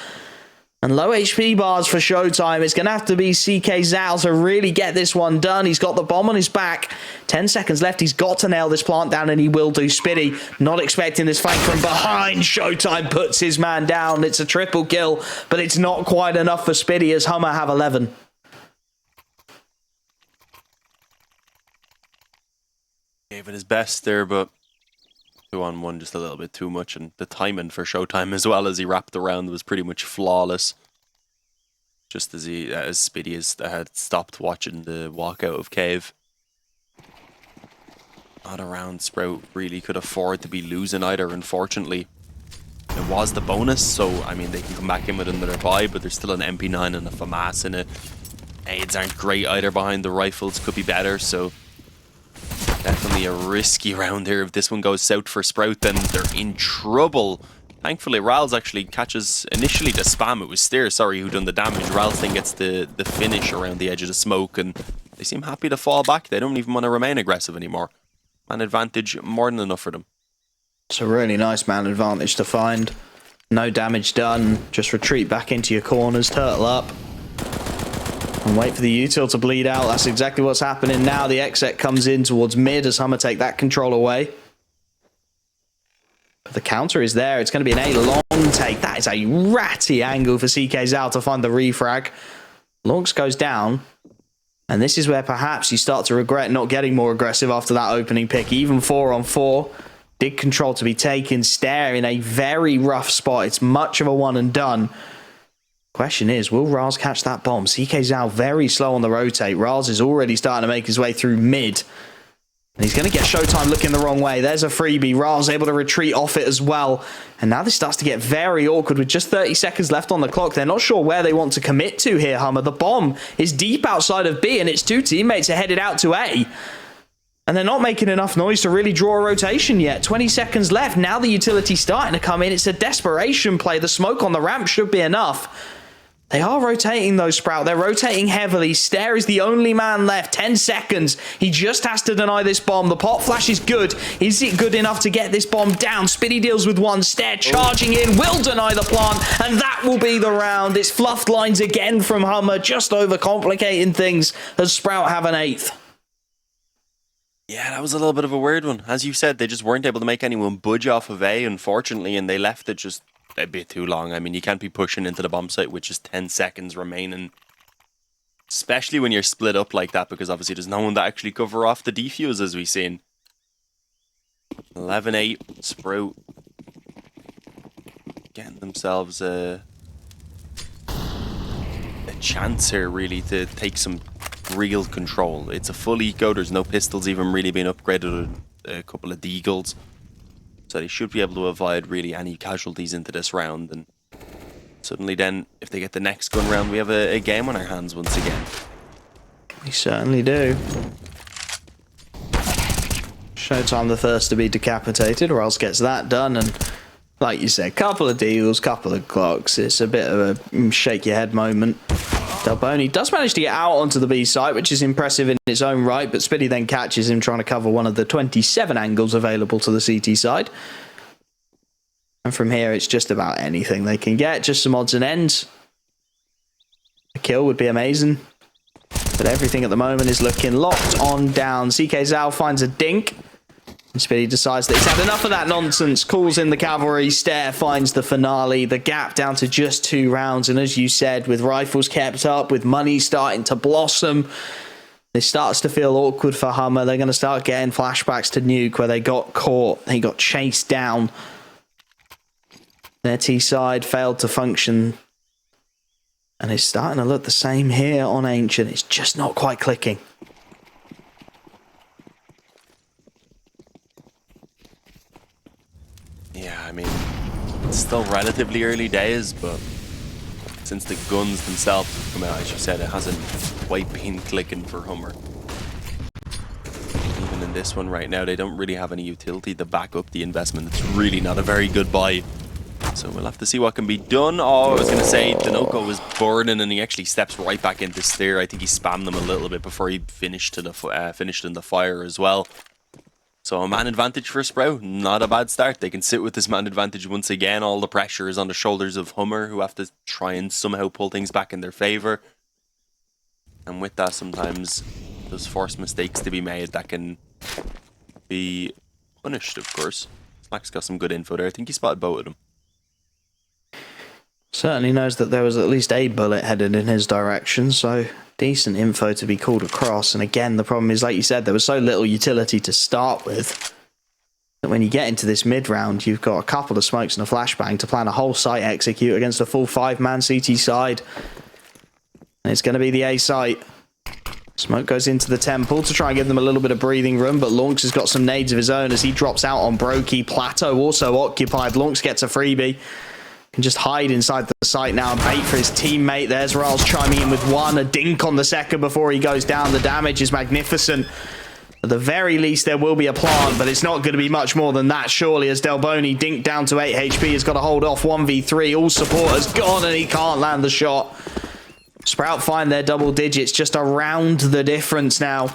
And low HP bars for Showtime. It's going to have to be CSGO to really get this one done. He's got the bomb on his back. 10 seconds left. He's got to nail this plant down, and he will do. Spiidi not expecting this flank from behind. Showtime puts his man down. It's a triple kill, but it's not quite enough for Spiidi as Hummer have 11. Gave it his best there, but 2-on-1 just a little bit too much, and the timing for Showtime as well as he wrapped around was pretty much flawless. Just as Spiidi had stopped watching the walkout of Cave. Not around Sprout really could afford to be losing either, unfortunately. It was the bonus, so I mean they can come back in with another buy, but there's still an MP9 and a FAMAS in it. Aids aren't great either behind the rifles, could be better, so definitely a risky round here. If this one goes south for Sprout, then they're in trouble. Thankfully, raalz actually catches initially the spam. It was Stair, sorry, who done the damage. raalz then gets the finish around the edge of the smoke, and they seem happy to fall back. They don't even want to remain aggressive anymore. Man advantage, more than enough for them. It's a really nice man advantage to find. No damage done. Just retreat back into your corners, turtle up. And wait for the util to bleed out. That's exactly what's happening now. The exec comes in towards mid as Hummer take that control away. But the counter is there. It's going to be an A long take. That is a ratty angle for CSGO to find the refrag. lorz goes down. And this is where perhaps you start to regret not getting more aggressive after that opening pick. Even 4-on-4. Big control to be taken. Stair in a very rough spot. It's much of a one and done. Question is, will raalz catch that bomb? CSGO very slow on the rotate. raalz is already starting to make his way through mid. And he's going to get Showtime looking the wrong way. There's a freebie. raalz able to retreat off it as well. And now this starts to get very awkward with just 30 seconds left on the clock. They're not sure where they want to commit to here, Hummer. The bomb is deep outside of B, and its two teammates are headed out to A. And they're not making enough noise to really draw a rotation yet. 20 seconds left. Now the utility's starting to come in. It's a desperation play. The smoke on the ramp should be enough. They are rotating though, Sprout. They're rotating heavily. Stair is the only man left. 10 seconds. He just has to deny this bomb. The pop flash is good. Is it good enough to get this bomb down? Spiidi deals with one. Stair charging in. Will deny the plant. And that will be the round. It's fluffed lines again from Hummer. Just overcomplicating things as Sprout have an 8th. Yeah, that was a little bit of a weird one. As you said, they just weren't able to make anyone budge off of A, unfortunately, and they left it just a bit too long. I mean, you can't be pushing into the bomb site with just 10 seconds remaining. Especially when you're split up like that, because obviously there's no one to actually cover off the defuse, as we've seen. 11-8, Sprout getting themselves a chance here, really, to take some real control. It's a full eco. There's no pistols even really being upgraded. A couple of deagles. So they should be able to avoid really any casualties into this round. And suddenly then, if they get the next gun round, we have a game on our hands once again. We certainly do. Showtime the first to be decapitated, raalz gets that done, and like you said, couple of deals, couple of clocks. It's a bit of a shake your head moment. Delboni does manage to get out onto the B site, which is impressive in its own right, but Spiidi then catches him trying to cover one of the 27 angles available to the CT side. And from here, it's just about anything they can get, just some odds and ends. A kill would be amazing, but everything at the moment is looking locked on down. CK Zhao finds a dink, and Spiidi decides that he's had enough of that nonsense, calls in the cavalry, Stare finds the finale, the gap down to just 2 rounds, and as you said, with rifles kept up, with money starting to blossom, it starts to feel awkward for HUMMER. They're going to start getting flashbacks to Nuke, where they got caught, they got chased down. Their T side failed to function. And it's starting to look the same here on Ancient. It's just not quite clicking. Yeah, I mean, it's still relatively early days, but since the guns themselves have come out, as you said, it hasn't quite been clicking for HUMMER. Even in this one right now, they don't really have any utility to back up the investment. It's really not a very good buy. So we'll have to see what can be done. Oh, I was going to say, danoco was burning and he actually steps right back into Steer. I think he spammed them a little bit before he finished in the fire as well. So a man advantage for Sprout. Not a bad start. They can sit with this man advantage once again. All the pressure is on the shoulders of HUMMER, who have to try and somehow pull things back in their favor. And with that, sometimes there's forced mistakes to be made that can be punished, of course. Slack's got some good info there. I think he spotted both of them. Certainly knows that there was at least a bullet headed in his direction, so decent info to be called across. And again, the problem is, like you said, there was so little utility to start with that when you get into this mid-round, you've got a couple of smokes and a flashbang to plan a whole site execute against a full 5-man CT side. And it's going to be the A site. Smoke goes into the temple to try and give them a little bit of breathing room, but Launx has got some nades of his own as he drops out on Brokey. Plateau also occupied. Launx gets a freebie. Can just hide inside the site now and bait for his teammate. There's raalz chiming in with one, a dink on the second before he goes down. The damage is magnificent. At the very least, there will be a plant, but it's not going to be much more than that, surely, as Delboni, dink down to 8 HP, has got to hold off 1v3. All support has gone, and he can't land the shot. Sprout find their double digits just around the difference now.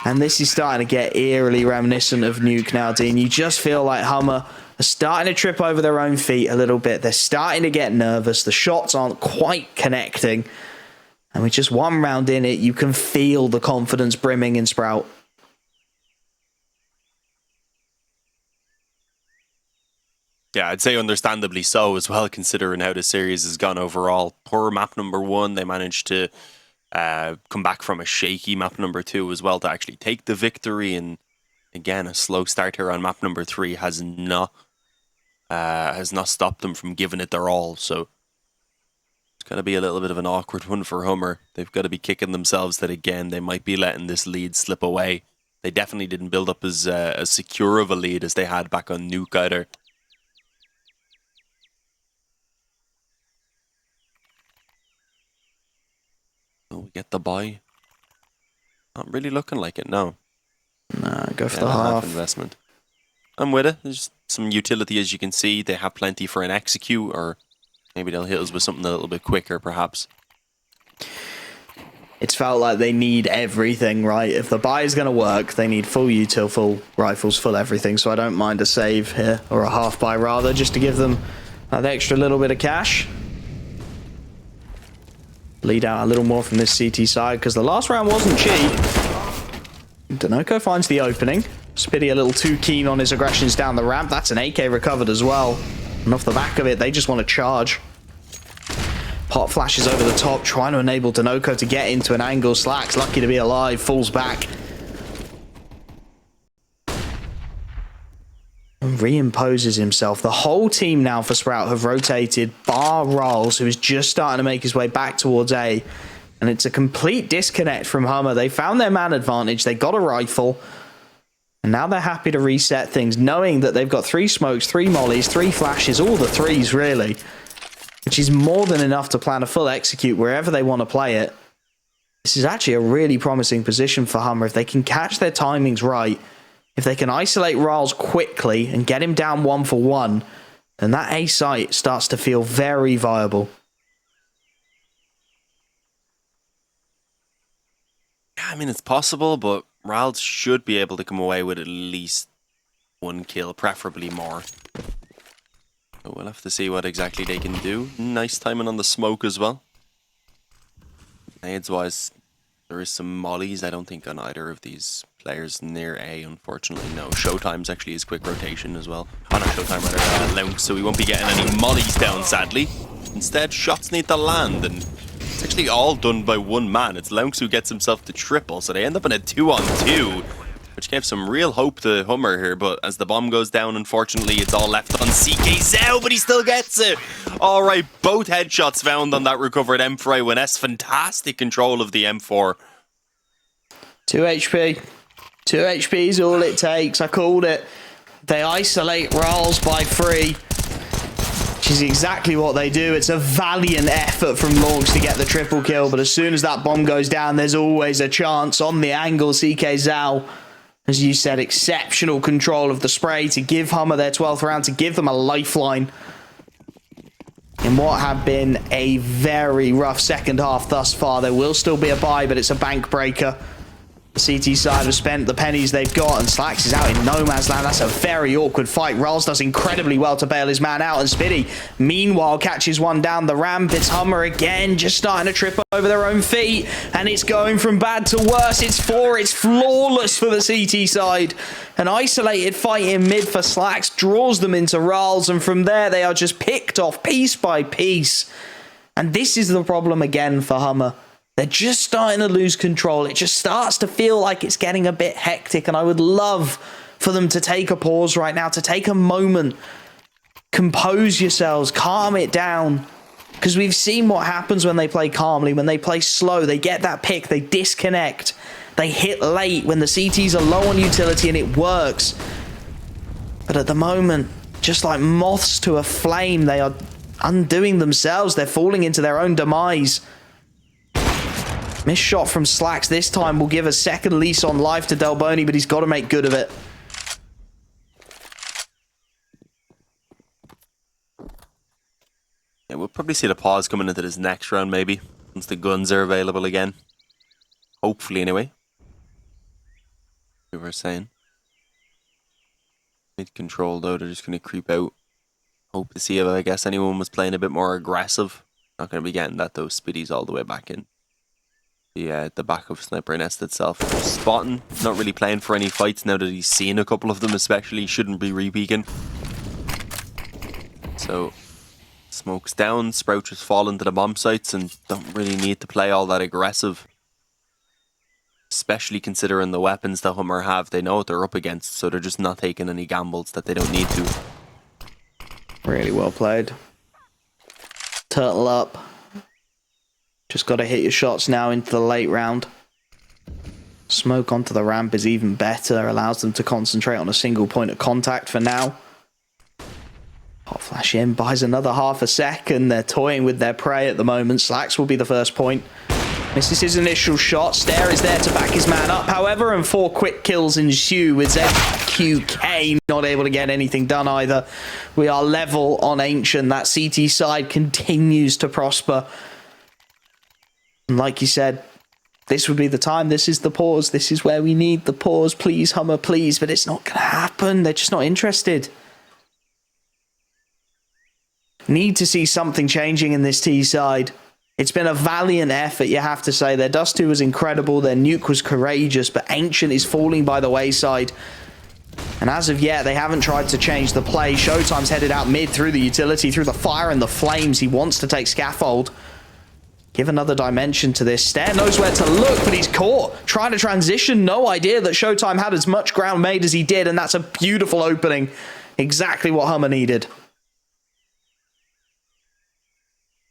And this is starting to get eerily reminiscent of Nuke now, Dean. You just feel like HUMMER are starting to trip over their own feet a little bit. They're starting to get nervous. The shots aren't quite connecting. And with just 1 round in it, you can feel the confidence brimming in Sprout. Yeah, I'd say understandably so as well, considering how the series has gone overall. Poor map number 1, they managed to come back from a shaky map number 2 as well to actually take the victory. And again, a slow start here on map number 3 has not stopped them from giving it their all. So it's going to be a little bit of an awkward one for HUMMER. They've got to be kicking themselves that, again, they might be letting this lead slip away. They definitely didn't build up as secure of a lead as they had back on Nuke either. Will we get the buy? Not really looking like it, no. Nah, go for the half investment. I'm with it. There's some utility, as you can see. They have plenty for an execute, or maybe they'll hit us with something a little bit quicker, perhaps. It's felt like they need everything, right? If the buy is going to work, they need full util, full rifles, full everything. So I don't mind a save here, or a half buy rather, just to give them that extra little bit of cash. Lead out a little more from this CT side, because the last round wasn't cheap. danoco finds the opening. Spiidi a little too keen on his aggressions down the ramp. That's an AK recovered as well. And off the back of it, they just want to charge. Pot flashes over the top, trying to enable danoco to get into an angle. Slack's lucky to be alive, falls back. And reimposes himself. The whole team now for Sprout have rotated, bar raalz, who is just starting to make his way back towards A. And it's a complete disconnect from HUMMER. They found their man advantage, they got a rifle, and now they're happy to reset things, knowing that they've got 3 smokes, 3 mollies, 3 flashes, all the 3s really, which is more than enough to plan a full execute wherever they want to play it. This is actually a really promising position for HUMMER. If they can catch their timings right, if they can isolate raalz quickly and get him down 1-for-1, then that A site starts to feel very viable. Yeah, I mean, it's possible, but raalz should be able to come away with at least 1 kill, preferably more. So we'll have to see what exactly they can do. Nice timing on the smoke as well. Nades-wise, there is some mollies. I don't think on either of these players near A, unfortunately. No, Showtime's actually his quick rotation as well. Oh, not Showtime, rather, Lunk, so he won't be getting any mollies down, sadly. Instead, shots need to land, and it's actually all done by one man. It's Lunks who gets himself to triple, so they end up in a 2-on-2, which gave some real hope to HUMMER here, but as the bomb goes down, unfortunately, it's all left on CKZell, but he still gets it! Alright, both headshots found on that recovered M4 A1S. Fantastic control of the M4. 2 HP. 2 HP is all it takes. I called it. They isolate raalz by 3. Which is exactly what they do. It's a valiant effort from Lorgs to get the triple kill, but as soon as that bomb goes down, there's always a chance on the angle. CKZell, as you said, exceptional control of the spray to give HUMMER their 12th round, to give them a lifeline in what had been a very rough second half thus far. There will still be a buy, but it's a bank breaker. The CT side have spent the pennies they've got, and Slax is out in no man's land. That's a very awkward fight. raalz does incredibly well to bail his man out, and Spiidi, meanwhile, catches one down the ramp. It's HUMMER again, just starting to trip over their own feet, and it's going from bad to worse. It's 4, it's flawless for the CT side. An isolated fight in mid for Slax draws them into raalz, and from there they are just picked off piece by piece. And this is the problem again for HUMMER. They're just starting to lose control. It just starts to feel like it's getting a bit hectic, and I would love for them to take a pause right now, to take a moment, compose yourselves, calm it down, because we've seen what happens when they play calmly, when they play slow. They get that pick, they disconnect, they hit late when the CTs are low on utility, and it works. But at the moment, just like moths to a flame, they are undoing themselves. They're falling into their own demise. Missed shot from Slax this time will give a second lease on life to Delboni, but he's got to make good of it. Yeah, we'll probably see the pause coming into this next round, maybe, once the guns are available again. Hopefully, anyway. We were saying. Mid control, though, they're just going to creep out. Hope to see if, I guess, anyone was playing a bit more aggressive. Not going to be getting that, though. Spiidi's all the way back in. The back of Sniper Nest itself. Spotting, not really playing for any fights now that he's seen a couple of them, especially. He shouldn't be re-peeking. So, smoke's down, Sprout just fall into the bomb sites and don't really need to play all that aggressive. Especially considering the weapons that HUMMER have. They know what they're up against, so they're just not taking any gambles that they don't need to. Really well played. Turtle up. Just got to hit your shots now into the late round. Smoke onto the ramp is even better. Allows them to concentrate on a single point of contact for now. Hot flash in, buys another half a second. They're toying with their prey at the moment. Slax will be the first point. Misses his initial shot. Stare is there to back his man up, however, and 4 quick kills ensue with ZQK not able to get anything done either. We are level on Ancient. That CT side continues to prosper. And like you said, this would be the time. This is the pause. This is where we need the pause. Please, HUMMER, please. But it's not going to happen. They're just not interested. Need to see something changing in this T side. It's been a valiant effort, you have to say. Their Dust 2 was incredible. Their nuke was courageous. But Ancient is falling by the wayside. And as of yet, they haven't tried to change the play. Showtime's headed out mid through the utility, through the fire and the flames. He wants to take Scaffold. Give another dimension to this. Stare knows where to look, but he's caught. Trying to transition. No idea that Showtime had as much ground made as he did, and that's a beautiful opening. Exactly what HUMMER needed.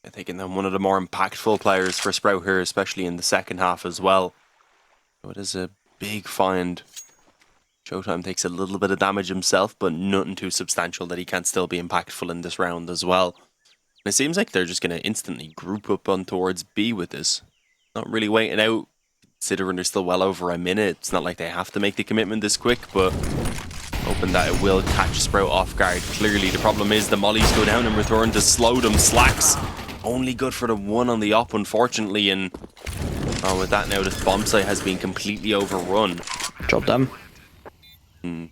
I think I'm one of the more impactful players for Sprout here, especially in the second half as well. So it is a big find. Showtime takes a little bit of damage himself, but nothing too substantial that he can't still be impactful in this round as well. It seems like they're just going to instantly group up on towards B with this. not really waiting out, considering they're still well over a minute. It's not like they have to make the commitment this quick, but hoping that it will catch Sprout off guard. Clearly, the problem is the mollies go down in return to slow them. Slacks only good for the one on the op, unfortunately, and with that now, this bomb site has been completely overrun. Job done.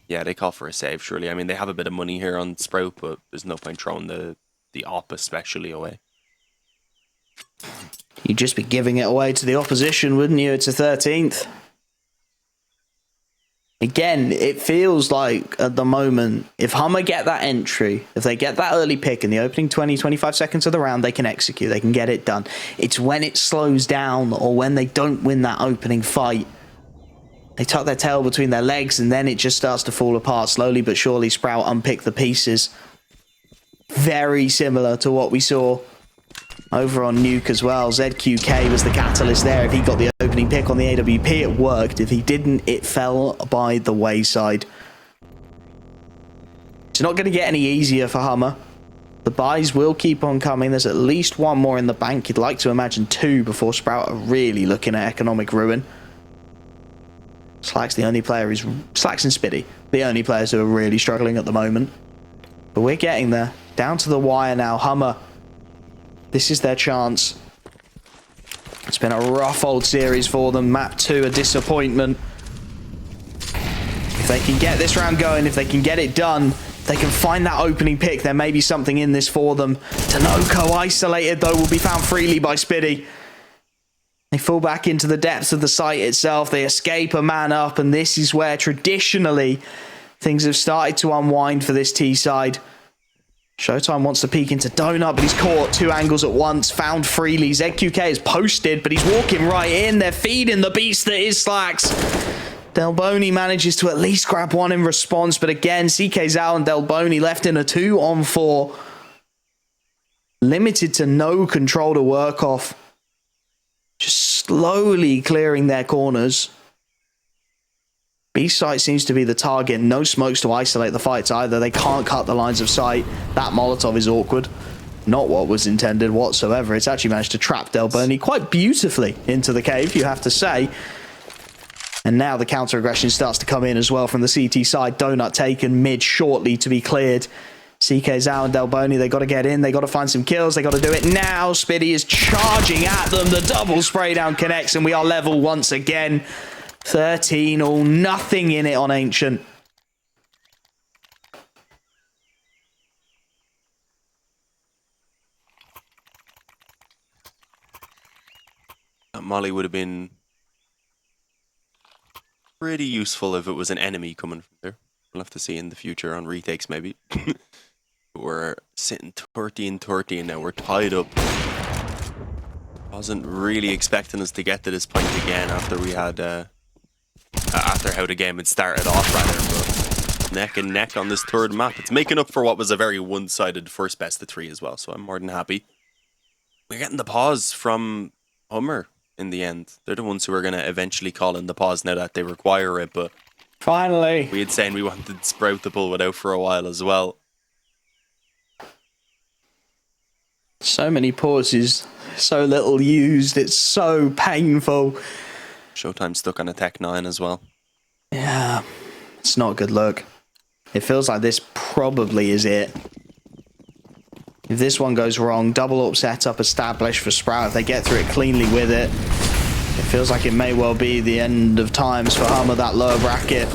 Yeah, they call for a save, surely. I mean, they have a bit of money here on Sprout, but there's no point throwing the op especially away. You'd just be giving it away to the opposition, wouldn't you? It's a 13th. Again, it feels like at the moment, if HUMMER get that entry, if they get that early pick in the opening 20-25 seconds of the round, they can execute, they can get it done. It's when it slows down or when they don't win that opening fight, they tuck their tail between their legs and then it just starts to fall apart. Slowly but surely, Sprout unpick the pieces. Very similar to what we saw over on Nuke as well. ZQK was the catalyst there. If he got the opening pick on the AWP, it worked. If he didn't, it fell by the wayside. It's not going to get any easier for HUMMER. The buys will keep on coming. There's at least one more in the bank. You'd like to imagine two before Sprout are really looking at economic ruin. Slacks the only player who's... Slacks and Spiidi, the only players who are really struggling at the moment. But we're getting there. Down to the wire now. HUMMER, this is their chance. It's been a rough old series for them. Map 2, a disappointment. If they can get this round going, if they can get it done, they can find that opening pick. There may be something in this for them. danoco isolated, though, will be found freely by Spiidi. They fall back into the depths of the site itself. They escape a man up, and this is where traditionally things have started to unwind for this T side. Showtime wants to peek into Donut, but he's caught two angles at once, found freely. ZQK is posted, but he's walking right in. They're feeding the beast that is Slacks. Delboni manages to at least grab one in response, but again, CK Zhao and Delboni left in a 2-on-4. Limited to no control to work off. Just slowly clearing their corners. B site seems to be the target. No smokes to isolate the fights either. They can't cut the lines of sight. That Molotov is awkward. Not what was intended whatsoever. It's actually managed to trap Delboni quite beautifully into the cave, you have to say. And now the counter-aggression starts to come in as well from the CT side. Donut taken mid shortly to be cleared. CK Zhao and Delboni, they got to get in. They got to find some kills. They got to do it now. Spiidi is charging at them. The double spray down connects, and we are level once again. 13 all, nothing in it on Ancient. That molly would have been pretty useful if it was an enemy coming from there. We'll have to see in the future on retakes maybe. We're sitting 13-13 and now we're tied up. Wasn't really expecting us to get to this point again after we had after how the game had started off rather, but neck and neck on this third map. It's making up for what was a very one-sided first best of 3 as well, so I'm more than happy. We're getting the pause from HUMMER in the end. They're the ones who are going to eventually call in the pause now that they require it, but finally, we had saying we wanted Sprout to pull it out for a while as well. So many pauses, so little used. It's so painful. Showtime stuck on a Tech 9 as well. Yeah, it's not a good look. It feels like this probably is it. If this one goes wrong, double up setup established for Sprout. If they get through it cleanly with it, it feels like it may well be the end of times for HUMMER, that lower bracket.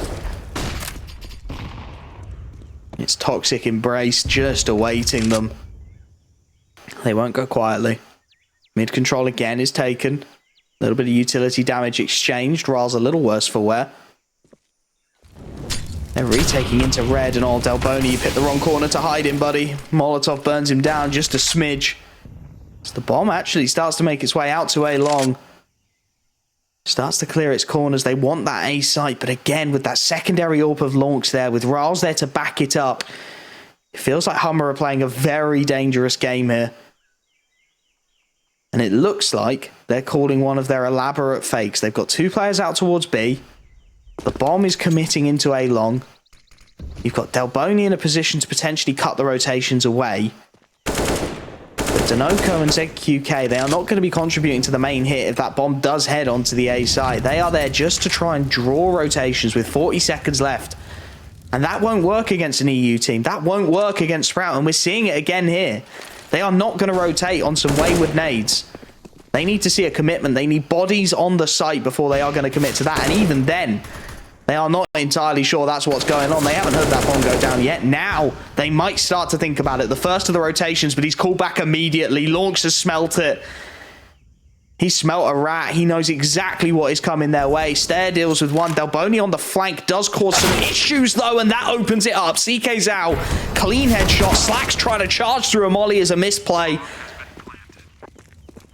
It's Toxic Embrace just awaiting them. They won't go quietly. Mid control again is taken. A little bit of utility damage exchanged. raalz a little worse for wear. They're retaking into red, and all Delboni, you picked the wrong corner to hide him, buddy. Molotov burns him down just a smidge. So the bomb actually starts to make its way out to A long. Starts to clear its corners. They want that A site, but again, with that secondary AWP of launch there, with raalz there to back it up, it feels like HUMMER are playing a very dangerous game here. And it looks like they're calling one of their elaborate fakes. They've got two players out towards B. The bomb is committing into A long. You've got Delboni in a position to potentially cut the rotations away. But danoco and ZQK, they are not going to be contributing to the main hit if that bomb does head onto the A site. They are there just to try and draw rotations with 40 seconds left. And that won't work against an EU team. That won't work against Sprout, and we're seeing it again here. They are not going to rotate on some wayward nades. They need to see a commitment. They need bodies on the site before they are going to commit to that. And even then, they are not entirely sure that's what's going on. They haven't heard that bomb go down yet. Now, they might start to think about it. The first of the rotations, but he's called back immediately. Launch has smelt it. He smelt a rat. He knows exactly what is coming their way. Stair deals with one. Delboni on the flank does cause some issues, though, and that opens it up. CK's out. Clean headshot. Slack's trying to charge through a molly as a misplay.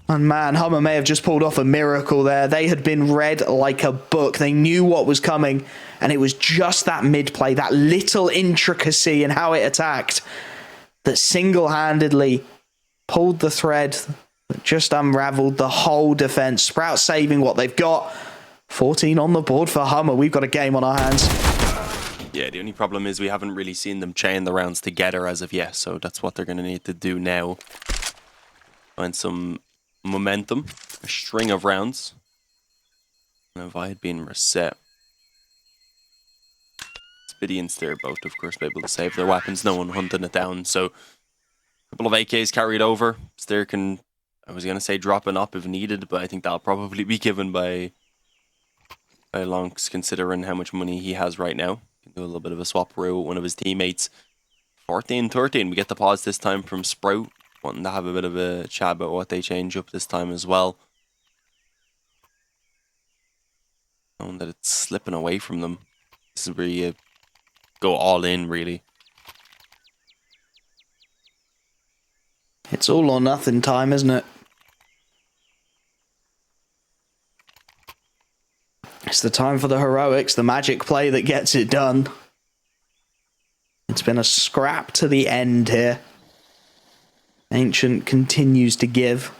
And man, Hummer may have just pulled off a miracle there. They had been read like a book. They knew what was coming, and it was just that mid-play, that little intricacy in how it attacked, that single-handedly pulled the thread, that just unraveled the whole defense. Sprout saving what they've got. 14 on the board for Hummer. We've got a game on our hands. Yeah, the only problem is we haven't really seen them chain the rounds together as of yet, so that's what they're going to need to do now. Find some momentum, a string of rounds. And if I had been reset, Spiidi and Stair both, of course, be able to save their weapons. No one hunting it down. So, a couple of AKs carried over. Stair can, I was going to say dropping up if needed, but I think that'll probably be given by Lonks, considering how much money he has right now. Can do a little bit of a swap route with one of his teammates. 14-13. We get the pause this time from Sprout. Wanting to have a bit of a chat about what they change up this time as well. Knowing that it's slipping away from them. This is where you go all in, really. It's all or nothing time, isn't it? It's the time for the heroics, the magic play that gets it done. It's been a scrap to the end here. Ancient continues to give.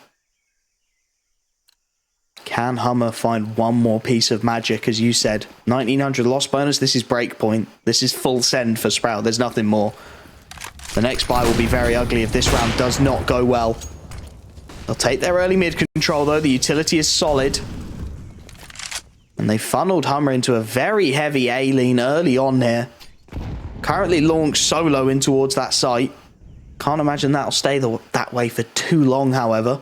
Can Hummer find one more piece of magic, as you said? 1900 loss bonus, this is breakpoint. This is full send for Sprout, there's nothing more. The next buy will be very ugly if this round does not go well. They'll take their early mid control though, the utility is solid. And they funneled Hummer into a very heavy A lean early on here. Currently launched solo in towards that site. Can't imagine that'll stay that way for too long, however.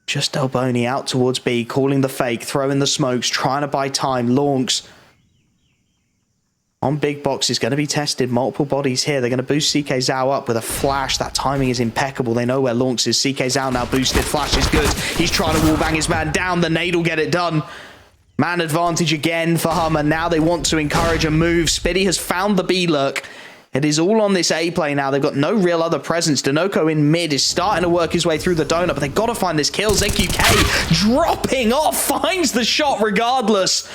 Just Delboni out towards B, calling the fake, throwing the smokes, trying to buy time. Launks on big box is going to be tested. Multiple bodies here. They're going to boost CK Zhao up with a flash. That timing is impeccable. They know where Launks is. CK Zhao now boosted. Flash is good. He's trying to wallbang his man down. The nade will get it done. Man advantage again for Hummer. Now they want to encourage a move. Spiidi has found the B lurk. It is all on this A play now. They've got no real other presence. danoco in mid is starting to work his way through the donut, but they've got to find this kill. ZQK dropping off, finds the shot regardless.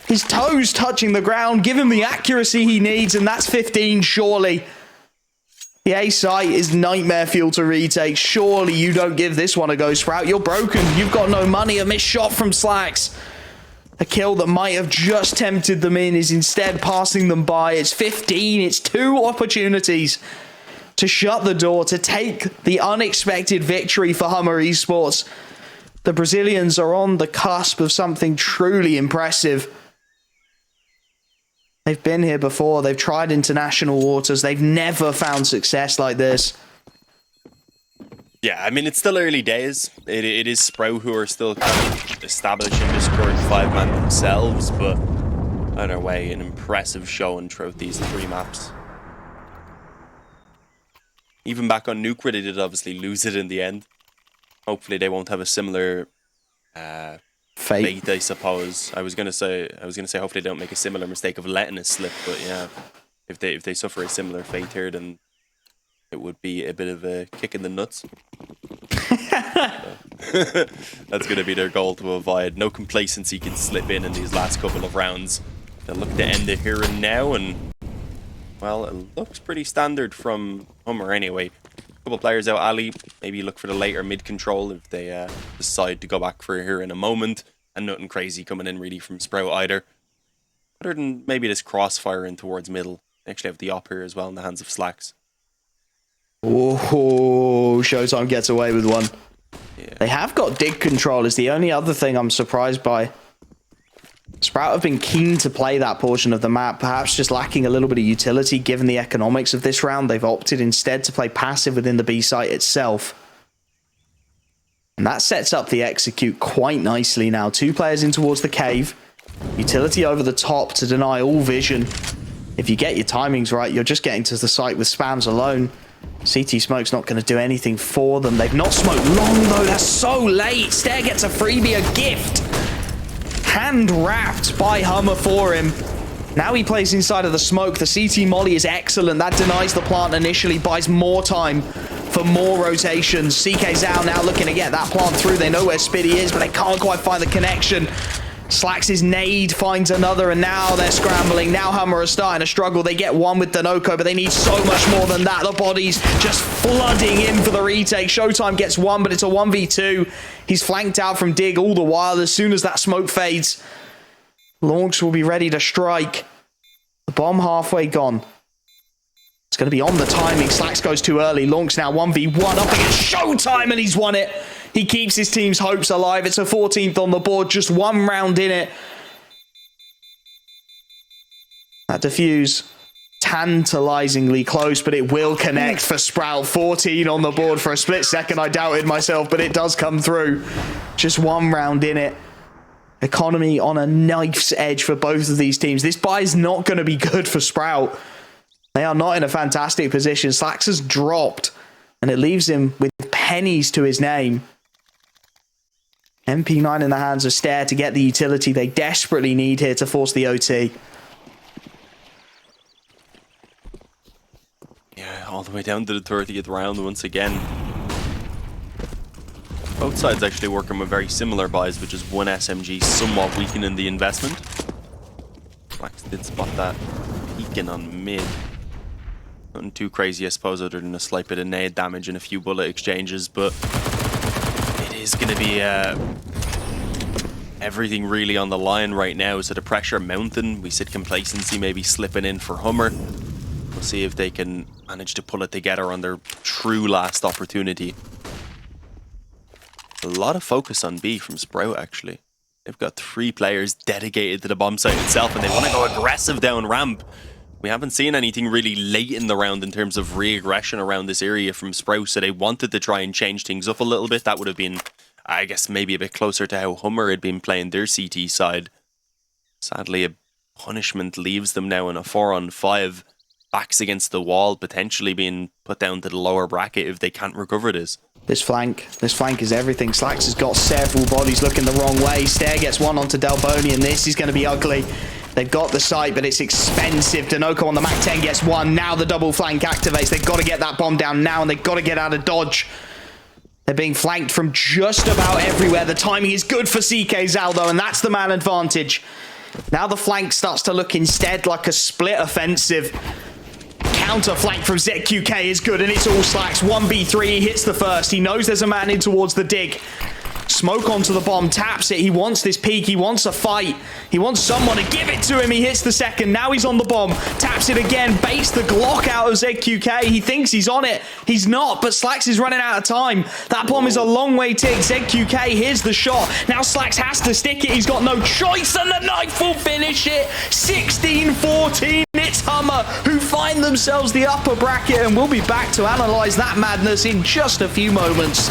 His toes touching the ground, give him the accuracy he needs, and that's 15 surely. The A site is nightmare fuel to retake. Surely you don't give this one a go, Sprout. You're broken. You've got no money. A missed shot from Slacks. A kill that might have just tempted them in is instead passing them by. It's 15. It's 2 opportunities to shut the door, to take the unexpected victory for Hummer Esports. The Brazilians are on the cusp of something truly impressive. They've been here before. They've tried international waters. They've never found success like this. Yeah, I mean, it's still early days. It is Sprout who are still kind of establishing this current 5-man themselves, but either way, an impressive showing throughout these 3 maps. Even back on Nuke, where they did obviously lose it in the end. Hopefully they won't have a similar fate, I suppose. I was gonna say hopefully they don't make a similar mistake of letting it slip, but yeah, if they suffer a similar fate here, then it would be a bit of a kick in the nuts. That's going to be their goal, to avoid. No complacency can slip in these last couple of rounds. They'll look to end it here and now, and well, it looks pretty standard from Hummer anyway. A couple players out alley, maybe look for the later mid control if they decide to go back for here in a moment, and nothing crazy coming in really from Sprout either. Other than maybe this crossfire in towards middle. Actually have the op here as well in the hands of Slacks. Oh, Showtime gets away with one. Yeah. They have got dig control is the only other thing I'm surprised by. Sprout have been keen to play that portion of the map, perhaps just lacking a little bit of utility given the economics of this round. They've opted instead to play passive within the B site itself. And that sets up the execute quite nicely now. 2 players in towards the cave. Utility over the top to deny all vision. If you get your timings right, you're just getting to the site with spams alone. CT Smoke's not going to do anything for them. They've not smoked long, though. That's so late. Stair gets a freebie, a gift. Hand-wrapped by Hummer for him. Now he plays inside of the smoke. The CT molly is excellent. That denies the plant initially, buys more time for more rotations. CK Zhao now looking to get that plant through. They know where Spiidi is, but they can't quite find the connection. Slacks' nade finds another, and now they're scrambling. Now Hummer are starting to struggle. They get one with danoco, but they need so much more than that. The bodies just flooding in for the retake. Showtime gets one, but it's a 1v2. He's flanked out from dig all the while. As soon as that smoke fades, Launch will be ready to strike. The bomb halfway gone. It's going to be on the timing. Slacks goes too early. Launch now 1v1 up against Showtime, and he's won it. He keeps his team's hopes alive. It's a 14th on the board, just 1 round in it. That defuse, tantalizingly close, but it will connect for Sprout. 14 on the board. For a split second, I doubted myself, but it does come through. Just 1 round in it. Economy on a knife's edge for both of these teams. This buy is not going to be good for Sprout. They are not in a fantastic position. Slacks has dropped, and it leaves him with pennies to his name. MP9 in the hands of Stair to get the utility they desperately need here to force the OT. Yeah, all the way down to the 30th round once again. Both sides actually working with very similar buys, which is 1 SMG, somewhat weakening the investment. Max did spot that peeking on mid. Nothing too crazy, I suppose, other than a slight bit of nade damage and a few bullet exchanges, but it is going to be everything really on the line right now. So the pressure mounting, we said complacency maybe slipping in for Hummer. We'll see if they can manage to pull it together on their true last opportunity. A lot of focus on B from Sprout, actually. They've got 3 players dedicated to the bomb site itself, and they want to go aggressive down ramp. We haven't seen anything really late in the round in terms of re-aggression around this area from Sprout, so they wanted to try and change things up a little bit. That would have been, I guess, maybe a bit closer to how Hummer had been playing their CT side. Sadly, a punishment leaves them now in a 4-on-5. Backs against the wall, potentially being put down to the lower bracket if they can't recover this. This flank is everything. Slacks has got several bodies looking the wrong way. Stair gets one onto Delboni, and this is going to be ugly. They've got the site, but it's expensive. danoco on the Mac 10 gets one. Now the double flank activates. They've got to get that bomb down now, and they've got to get out of dodge. They're being flanked from just about everywhere. The timing is good for CK Zhao, though, and that's the man advantage. Now the flank starts to look instead like a split offensive. Counter flank from ZQK is good, and it's all Slacks. 1v3, he hits the first. He knows there's a man in towards the dig. Smoke onto the bomb, taps it. He wants this peek. He wants a fight. He wants someone to give it to him. He hits the second. Now he's on the bomb. Taps it again. Baits the Glock out of ZQK. He thinks he's on it. He's not, but Slacks is running out of time. That bomb is a long way tick. ZQK, here's the shot. Now Slacks has to stick it. He's got no choice, and the knife will finish it. 16-14. It's Hummer who find themselves the upper bracket, and we'll be back to analyze that madness in just a few moments.